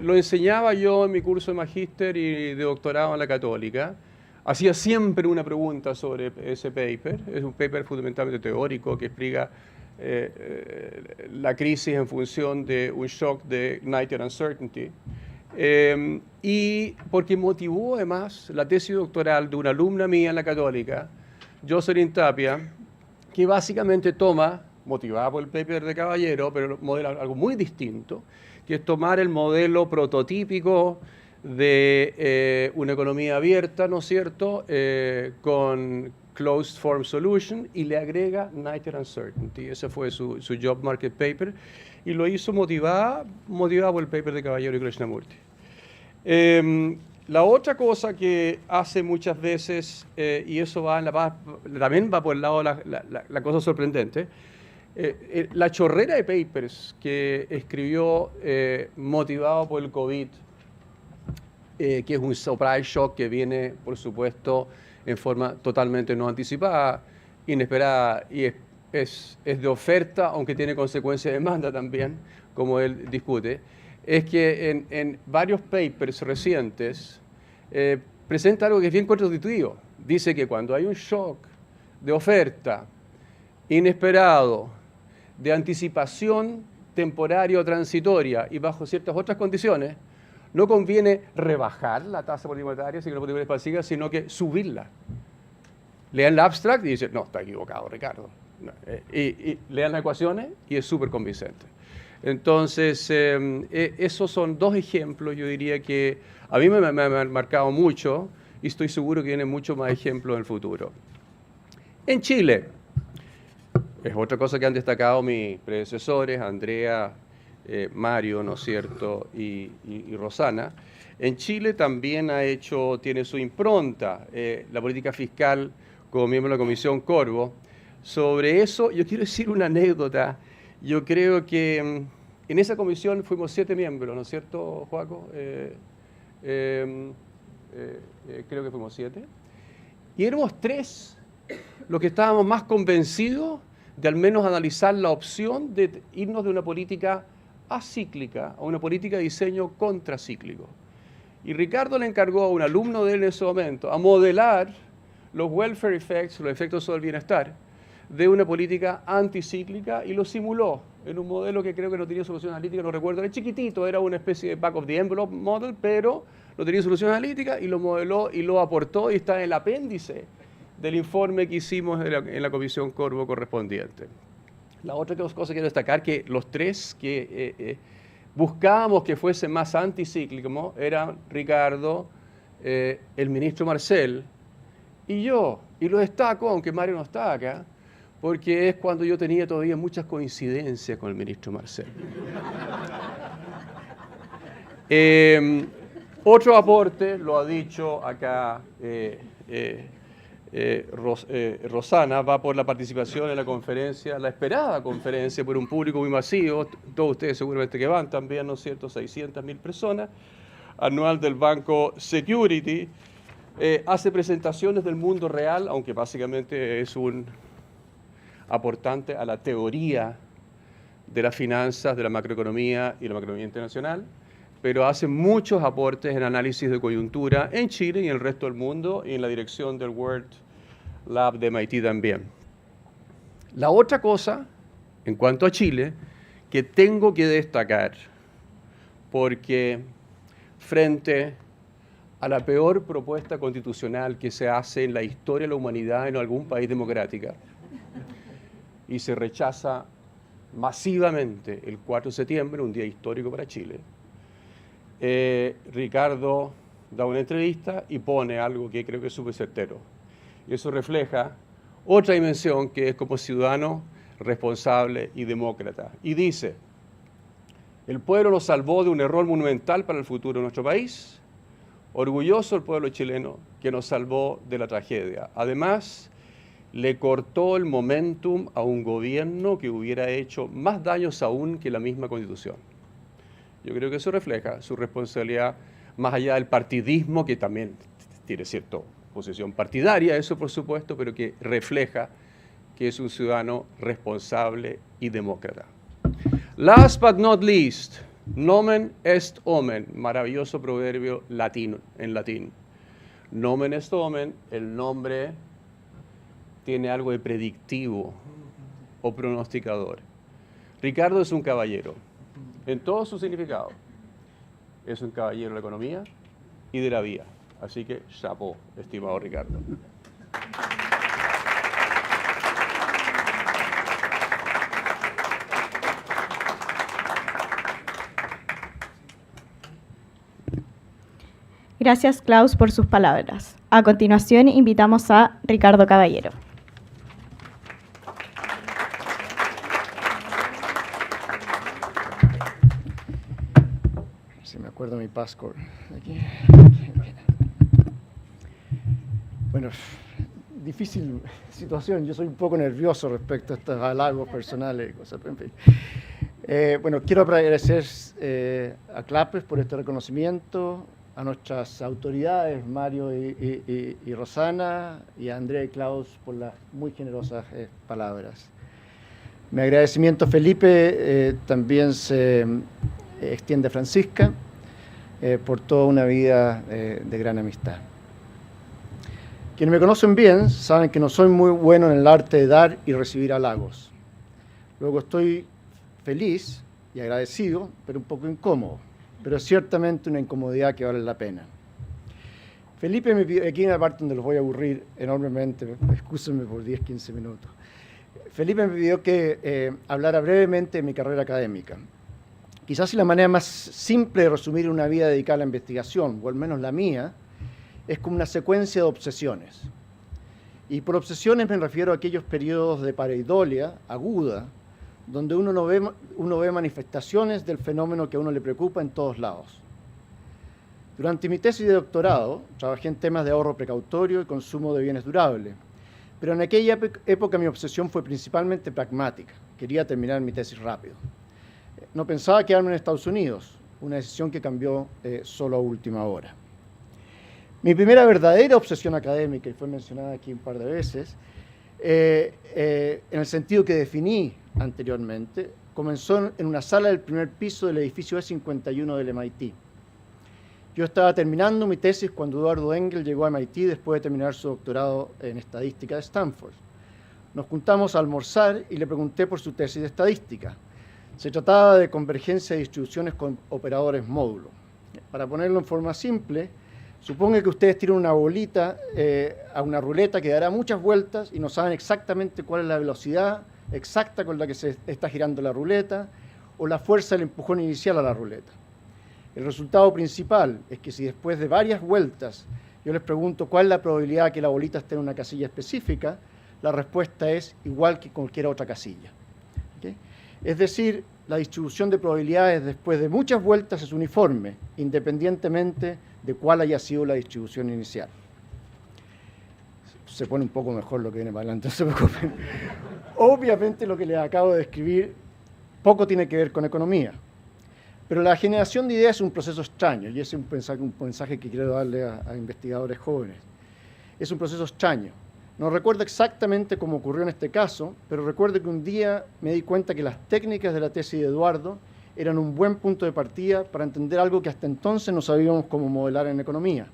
Lo enseñaba yo en mi curso de magíster y de doctorado en la Católica. Hacía siempre una pregunta sobre ese paper. Es un paper fundamentalmente teórico que explica la crisis en función de un shock de Igniter Uncertainty. Y porque motivó además la tesis doctoral de una alumna mía en la Católica, Jocelyn Tapia, que básicamente toma, motivada por el paper de Caballero, pero modela algo muy distinto, que es tomar el modelo prototípico de una economía abierta, ¿no es cierto?, con Closed Form Solution, y le agrega Igniter Uncertainty. Ese fue su Job Market Paper, y lo hizo motivada por el paper de Caballero y Krishnamurti. La otra cosa que hace muchas veces, y eso también va por el lado de la cosa sorprendente, la chorrera de papers que escribió motivado por el COVID, que es un surprise shock que viene, por supuesto, en forma totalmente no anticipada, inesperada, y es de oferta, aunque tiene consecuencias de demanda también, como él discute, es que en varios papers recientes presenta algo que es bien contraintuitivo. Dice que cuando hay un shock de oferta inesperado, de anticipación temporaria o transitoria y bajo ciertas otras condiciones, no conviene rebajar la tasa monetaria, sino que subirla. Lean el abstract y dicen, no, está equivocado, Ricardo. Y lean las ecuaciones y es súper convincente. Entonces, esos son 2 ejemplos, yo diría que a mí me han marcado mucho y estoy seguro que vienen muchos más ejemplos en el futuro. En Chile, es otra cosa que han destacado mis predecesores, Andrea, Mario, ¿no es cierto?, y Rosana. En Chile también tiene su impronta la política fiscal como miembro de la Comisión Corvo. Sobre eso, yo quiero decir una anécdota. Yo creo que en esa comisión fuimos 7 miembros, ¿no es cierto, Joaco? Creo que fuimos 7. Y éramos 3 los que estábamos más convencidos de al menos analizar la opción de irnos de una política acíclica a una política de diseño contracíclico. Y Ricardo le encargó a un alumno de él en ese momento a modelar los welfare effects, los efectos sobre el bienestar, de una política anticíclica, y lo simuló en un modelo que creo que no tenía solución analítica, no recuerdo, era chiquitito, era una especie de back of the envelope model, pero no tenía solución analítica, y lo modeló y lo aportó, y está en el apéndice del informe que hicimos en la Comisión Corvo correspondiente. La otra cosa que quiero destacar, que los 3 que buscábamos que fuese más anticíclico eran Ricardo, el ministro Marcel y yo, y lo destaco, aunque Mario no está acá, porque es cuando yo tenía todavía muchas coincidencias con el ministro Marcel. Otro aporte, lo ha dicho acá Rosana, va por la participación en la conferencia, la esperada conferencia por un público muy masivo, todos ustedes seguramente que van también, ¿no es cierto?, 600.000 personas, anual del Banco Security. Hace presentaciones del mundo real, aunque básicamente es un aportante a la teoría de las finanzas, de la macroeconomía y la macroeconomía internacional, pero hace muchos aportes en análisis de coyuntura en Chile y en el resto del mundo, y en la dirección del World Lab de MIT también. La otra cosa, en cuanto a Chile, que tengo que destacar, porque frente a la peor propuesta constitucional que se hace en la historia de la humanidad en algún país democrático, y se rechaza masivamente el 4 de septiembre, un día histórico para Chile, Ricardo da una entrevista y pone algo que creo que es súper certero. Y eso refleja otra dimensión que es como ciudadano responsable y demócrata. Y dice, el pueblo nos salvó de un error monumental para el futuro de nuestro país. Orgulloso el pueblo chileno que nos salvó de la tragedia. Además, le cortó el momentum a un gobierno que hubiera hecho más daños aún que la misma Constitución. Yo creo que eso refleja su responsabilidad más allá del partidismo, que también tiene cierta posición partidaria, eso por supuesto, pero que refleja que es un ciudadano responsable y demócrata. Last but not least, nomen est omen, maravilloso proverbio latino, en latín. Nomen est omen, el nombre tiene algo de predictivo o pronosticador. Ricardo es un caballero, en todo su significado. Es un caballero de la economía y de la vida. Así que, chapeau, estimado Ricardo. Gracias, Klaus, por sus palabras. A continuación, invitamos a Ricardo Caballero. Si me acuerdo mi passcode. Aquí. Bueno, difícil situación. Yo soy un poco nervioso respecto a estos halagos personales y cosas. En fin. Bueno, quiero agradecer a CLAPES por este reconocimiento, a nuestras autoridades, Mario y Rosana, y a Andrea y Klaus por las muy generosas palabras. Mi agradecimiento a Felipe también se extiende a Francisca por toda una vida de gran amistad. Quienes me conocen bien saben que no soy muy bueno en el arte de dar y recibir halagos. Luego estoy feliz y agradecido, pero un poco incómodo. Pero es ciertamente una incomodidad que vale la pena. Felipe me pidió, aquí en la parte donde los voy a aburrir enormemente, excúsenme por 10-15 minutos. Felipe me pidió que hablara brevemente de mi carrera académica. Quizás la manera más simple de resumir una vida dedicada a la investigación, o al menos la mía, es como una secuencia de obsesiones. Y por obsesiones me refiero a aquellos periodos de pareidolia aguda, donde uno ve manifestaciones del fenómeno que a uno le preocupa en todos lados. Durante mi tesis de doctorado, trabajé en temas de ahorro precautorio y consumo de bienes durables, pero en aquella época mi obsesión fue principalmente pragmática. Quería terminar mi tesis rápido. No pensaba quedarme en Estados Unidos, una decisión que cambió solo a última hora. Mi primera verdadera obsesión académica, y fue mencionada aquí un par de veces, en el sentido que definí anteriormente, comenzó en una sala del primer piso del edificio E51 del MIT. Yo estaba terminando mi tesis cuando Eduardo Engel llegó a MIT después de terminar su doctorado en estadística de Stanford. Nos juntamos a almorzar y le pregunté por su tesis de estadística. Se trataba de convergencia de distribuciones con operadores módulo. Para ponerlo en forma simple, suponga que ustedes tiran una bolita a una ruleta que dará muchas vueltas y no saben exactamente cuál es la velocidad exacta con la que se está girando la ruleta o la fuerza del empujón inicial a la ruleta. El resultado principal es que si después de varias vueltas yo les pregunto cuál es la probabilidad de que la bolita esté en una casilla específica, la respuesta es igual que cualquier otra casilla. ¿Okay? Es decir, la distribución de probabilidades después de muchas vueltas es uniforme, independientemente de cuál haya sido la distribución inicial. Se pone un poco mejor lo que viene para adelante, no se preocupen. Obviamente lo que les acabo de describir poco tiene que ver con economía, pero la generación de ideas es un proceso extraño, y ese es un mensaje que quiero darle a investigadores jóvenes. Es un proceso extraño. No recuerdo exactamente cómo ocurrió en este caso, pero recuerdo que un día me di cuenta que las técnicas de la tesis de Eduardo eran un buen punto de partida para entender algo que hasta entonces no sabíamos cómo modelar en economía: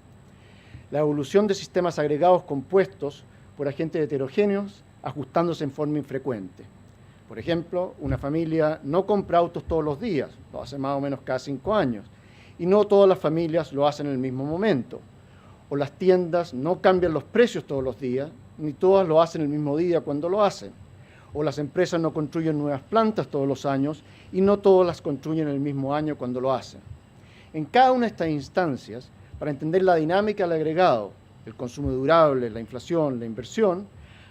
la evolución de sistemas agregados compuestos por agentes heterogéneos ajustándose en forma infrecuente. Por ejemplo, una familia no compra autos todos los días, lo hace más o menos cada 5 años, y no todas las familias lo hacen en el mismo momento. O las tiendas no cambian los precios todos los días, ni todas lo hacen el mismo día cuando lo hacen. O las empresas no construyen nuevas plantas todos los años, y no todas las construyen el mismo año cuando lo hacen. En cada una de estas instancias, para entender la dinámica del agregado, el consumo durable, la inflación, la inversión,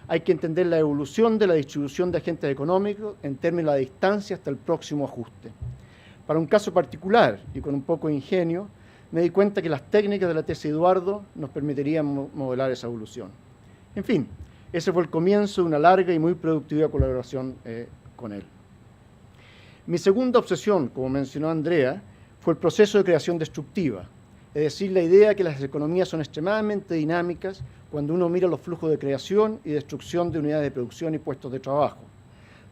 hay que entender la evolución de la distribución de agentes económicos en términos de la distancia hasta el próximo ajuste. Para un caso particular, y con un poco de ingenio, me di cuenta que las técnicas de la tesis de Eduardo nos permitirían modelar esa evolución. En fin, ese fue el comienzo de una larga y muy productiva colaboración con él. Mi segunda obsesión, como mencionó Andrea, fue el proceso de creación destructiva, es decir, la idea de que las economías son extremadamente dinámicas cuando uno mira los flujos de creación y destrucción de unidades de producción y puestos de trabajo.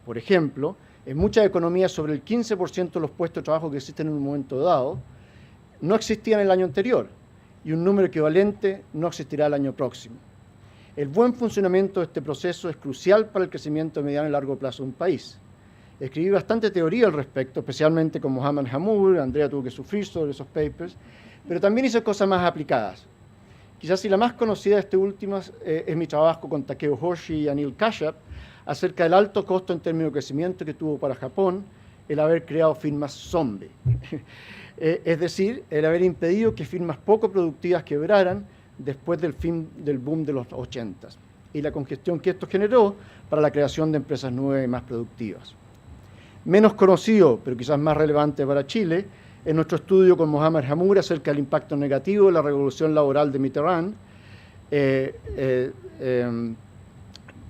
Por ejemplo, en muchas economías sobre el 15% de los puestos de trabajo que existen en un momento dado no existían el año anterior y un número equivalente no existirá el año próximo. El buen funcionamiento de este proceso es crucial para el crecimiento mediano y largo plazo de un país. Escribí bastante teoría al respecto, especialmente con Mohamed Hammoud, Andrea tuvo que sufrir sobre esos papers, pero también hice cosas más aplicadas. Quizás si la más conocida de estas últimas es mi trabajo con Takeo Hoshi y Anil Kashyap acerca del alto costo en términos de crecimiento que tuvo para Japón el haber creado firmas zombie. Es decir, el haber impedido que firmas poco productivas quebraran después del fin del boom de los 80s y la congestión que esto generó para la creación de empresas nuevas y más productivas. Menos conocido, pero quizás más relevante para Chile, es nuestro estudio con Mohamed Hammoud acerca del impacto negativo de la revolución laboral de Mitterrand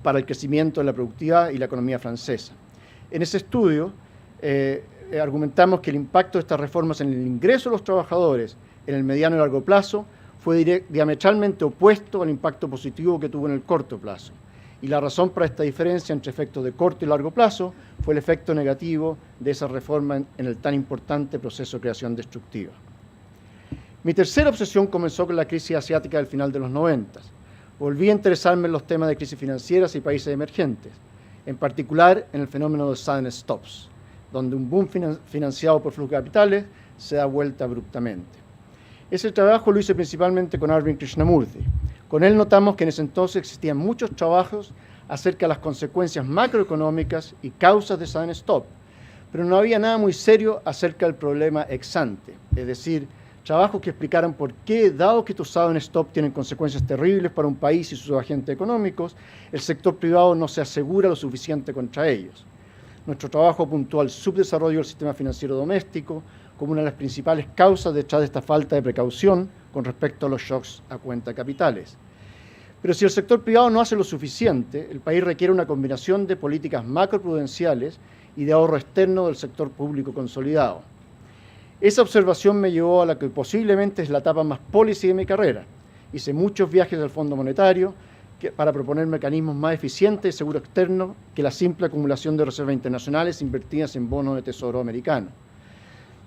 para el crecimiento de la productividad y la economía francesa. En ese estudio argumentamos que el impacto de estas reformas en el ingreso de los trabajadores en el mediano y largo plazo fue diametralmente opuesto al impacto positivo que tuvo en el corto plazo. Y la razón para esta diferencia entre efectos de corto y largo plazo fue el efecto negativo de esa reforma en el tan importante proceso de creación destructiva. Mi tercera obsesión comenzó con la crisis asiática del final de los 90. Volví a interesarme en los temas de crisis financieras y países emergentes, en particular en el fenómeno de sudden stops, donde un boom financiado por flujos de capitales se da vuelta abruptamente. Ese trabajo lo hice principalmente con Arvind Krishnamurthy. Con él notamos que en ese entonces existían muchos trabajos acerca de las consecuencias macroeconómicas y causas de sudden stop, pero no había nada muy serio acerca del problema ex ante, es decir, trabajos que explicaran por qué, dado que estos sudden stop tienen consecuencias terribles para un país y sus agentes económicos, el sector privado no se asegura lo suficiente contra ellos. Nuestro trabajo apuntó al subdesarrollo del sistema financiero doméstico como una de las principales causas detrás de esta falta de precaución con respecto a los shocks a cuenta capitales. Pero si el sector privado no hace lo suficiente, el país requiere una combinación de políticas macroprudenciales y de ahorro externo del sector público consolidado. Esa observación me llevó a la que posiblemente es la etapa más policy de mi carrera. Hice muchos viajes al Fondo Monetario para proponer mecanismos más eficientes de seguro externo que la simple acumulación de reservas internacionales invertidas en bonos de tesoro americano.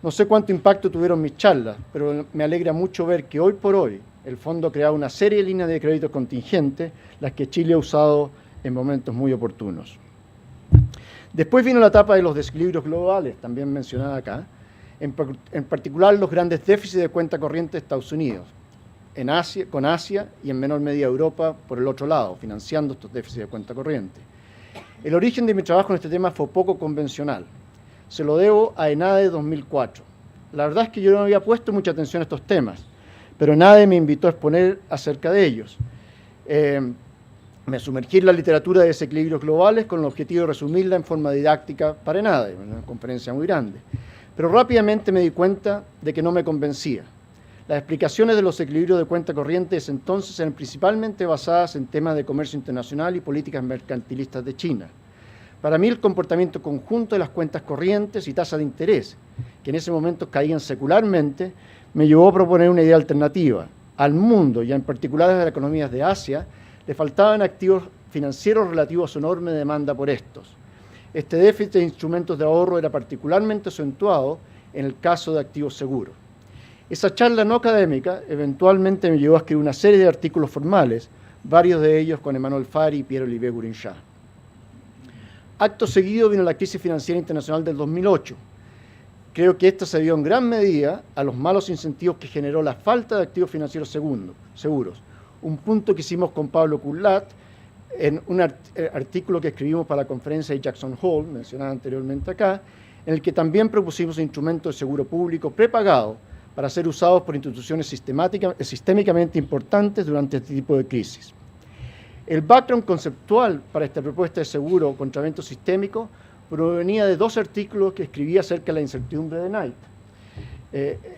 No sé cuánto impacto tuvieron mis charlas, pero me alegra mucho ver que hoy por hoy el fondo ha creado una serie de líneas de crédito contingentes, las que Chile ha usado en momentos muy oportunos. Después vino la etapa de los desequilibrios globales, también mencionada acá, en particular los grandes déficits de cuenta corriente de Estados Unidos, con Asia y en menor medida Europa por el otro lado, financiando estos déficits de cuenta corriente. El origen de mi trabajo en este tema fue poco convencional. Se lo debo a ENADE 2004. La verdad es que yo no había puesto mucha atención a estos temas, pero ENADE me invitó a exponer acerca de ellos. Me sumergí en la literatura de desequilibrios globales con el objetivo de resumirla en forma didáctica para ENADE, una conferencia muy grande. Pero rápidamente me di cuenta de que no me convencía. Las explicaciones de los equilibrios de cuenta corriente de ese entonces eran principalmente basadas en temas de comercio internacional y políticas mercantilistas de China. Para mí el comportamiento conjunto de las cuentas corrientes y tasas de interés, que en ese momento caían secularmente, me llevó a proponer una idea alternativa. Al mundo, y en particular a las economías de Asia, le faltaban activos financieros relativos a su enorme demanda por estos. Este déficit de instrumentos de ahorro era particularmente acentuado en el caso de activos seguros. Esa charla no académica eventualmente me llevó a escribir una serie de artículos formales, varios de ellos con Emmanuel Fari y Pierre-Olivier Gourinchas. Acto seguido vino la crisis financiera internacional del 2008. Creo que esta se debió en gran medida a los malos incentivos que generó la falta de activos financieros seguros. Un punto que hicimos con Pablo Curlat en un artículo que escribimos para la conferencia de Jackson Hole, mencionada anteriormente acá, en el que también propusimos instrumentos de seguro público prepagado para ser usados por instituciones sistémicamente importantes durante este tipo de crisis. El background conceptual para esta propuesta de seguro contra eventos sistémicos provenía de 2 artículos que escribí acerca de la incertidumbre de Knight.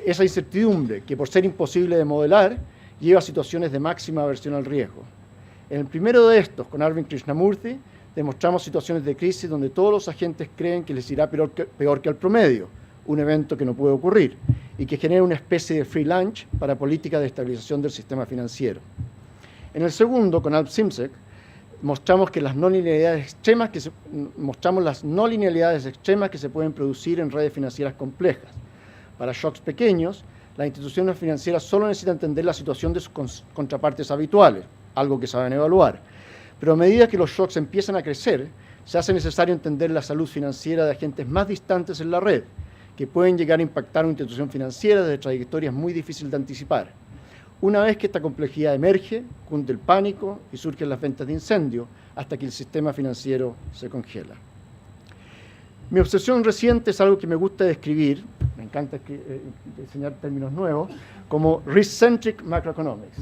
Esa incertidumbre, que por ser imposible de modelar, lleva a situaciones de máxima aversión al riesgo. En el primero de estos, con Arvind Krishnamurthy, demostramos situaciones de crisis donde todos los agentes creen que les irá peor que al promedio, un evento que no puede ocurrir, y que genera una especie de free lunch para políticas de estabilización del sistema financiero. En el segundo, con Alp Simsek, mostramos las no linealidades extremas que se pueden producir en redes financieras complejas. Para shocks pequeños, las instituciones financieras solo necesitan entender la situación de sus contrapartes habituales, algo que saben evaluar. Pero a medida que los shocks empiezan a crecer, se hace necesario entender la salud financiera de agentes más distantes en la red, que pueden llegar a impactar a una institución financiera desde trayectorias muy difíciles de anticipar. Una vez que esta complejidad emerge, cunde el pánico y surgen las ventas de incendio hasta que el sistema financiero se congela. Mi obsesión reciente es algo que me gusta describir, me encanta enseñar términos nuevos, como risk-centric macroeconomics.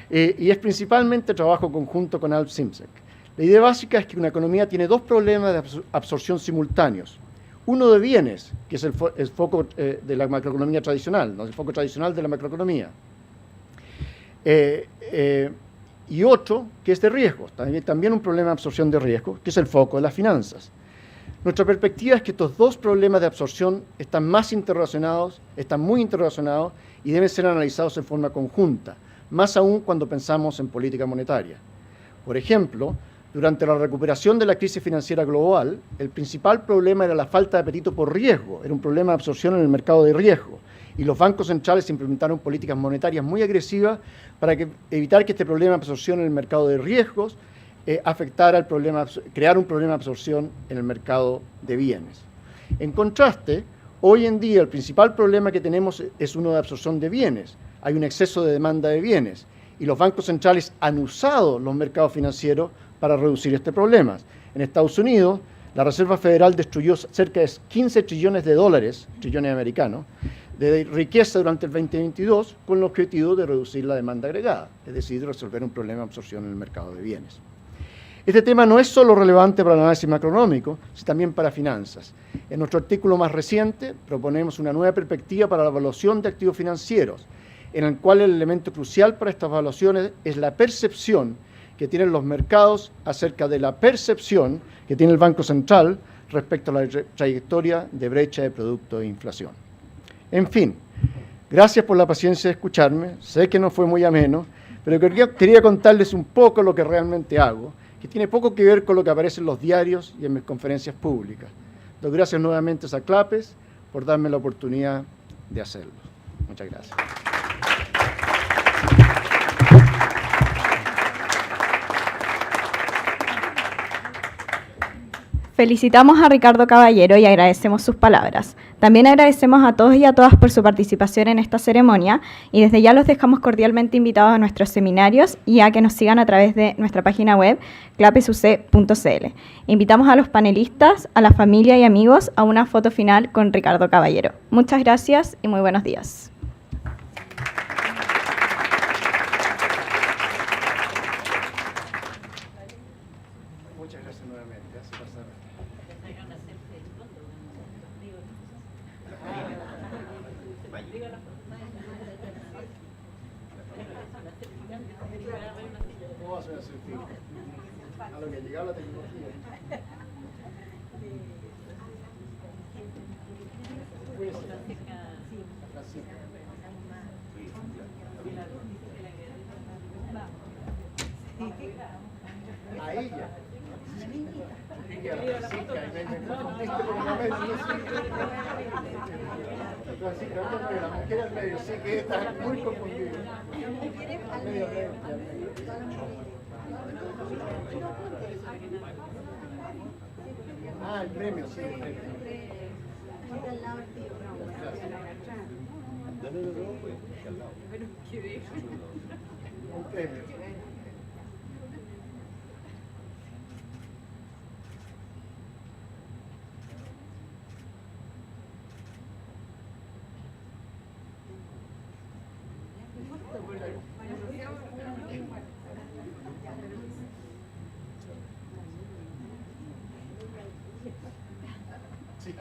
Y es principalmente trabajo conjunto con Alp Simsek. La idea básica es que una economía tiene 2 problemas de absorción simultáneos. Uno de bienes, que es el foco de la macroeconomía tradicional, ¿no? El foco tradicional de la macroeconomía. Y otro que es de riesgos, también un problema de absorción de riesgos, que es el foco de las finanzas. Nuestra perspectiva es que estos 2 problemas de absorción están muy interrelacionados y deben ser analizados en forma conjunta, más aún cuando pensamos en política monetaria. Por ejemplo, durante la recuperación de la crisis financiera global, el principal problema era la falta de apetito por riesgo, era un problema de absorción en el mercado de riesgo. Y los bancos centrales implementaron políticas monetarias muy agresivas para evitar que este problema de absorción en el mercado de riesgos creara un problema de absorción en el mercado de bienes. En contraste, hoy en día el principal problema que tenemos es uno de absorción de bienes. Hay un exceso de demanda de bienes y los bancos centrales han usado los mercados financieros para reducir este problema. En Estados Unidos, la Reserva Federal destruyó cerca de 15 trillones de dólares, trillones americanos, de riqueza durante el 2022 con el objetivo de reducir la demanda agregada, es decir, resolver un problema de absorción en el mercado de bienes. Este tema no es solo relevante para el análisis macroeconómico, sino también para finanzas. En nuestro artículo más reciente proponemos una nueva perspectiva para la evaluación de activos financieros, en el cual el elemento crucial para estas evaluaciones es la percepción que tienen los mercados acerca de la percepción que tiene el Banco Central respecto a la trayectoria de brecha de producto e inflación. En fin, gracias por la paciencia de escucharme, sé que no fue muy ameno, pero quería contarles un poco lo que realmente hago, que tiene poco que ver con lo que aparece en los diarios y en mis conferencias públicas. Doy gracias nuevamente a CLAPES por darme la oportunidad de hacerlo. Muchas gracias. Felicitamos a Ricardo Caballero y agradecemos sus palabras. También agradecemos a todos y a todas por su participación en esta ceremonia y desde ya los dejamos cordialmente invitados a nuestros seminarios y a que nos sigan a través de nuestra página web clapesuc.cl. Invitamos a los panelistas, a la familia y amigos a una foto final con Ricardo Caballero. Muchas gracias y muy buenos días. Muchas gracias nuevamente. Gracias por estar. ¿Cómo hacer una selfie? A lo que ha llegado la tecnología. A ella. Y a la Francisca, y me confundiste por una vez. Francisca, la mujer al medio, sí que está muy confundida. Medio frente, al medio. Ah, el premio, sí, el premio. Un premio. Sí.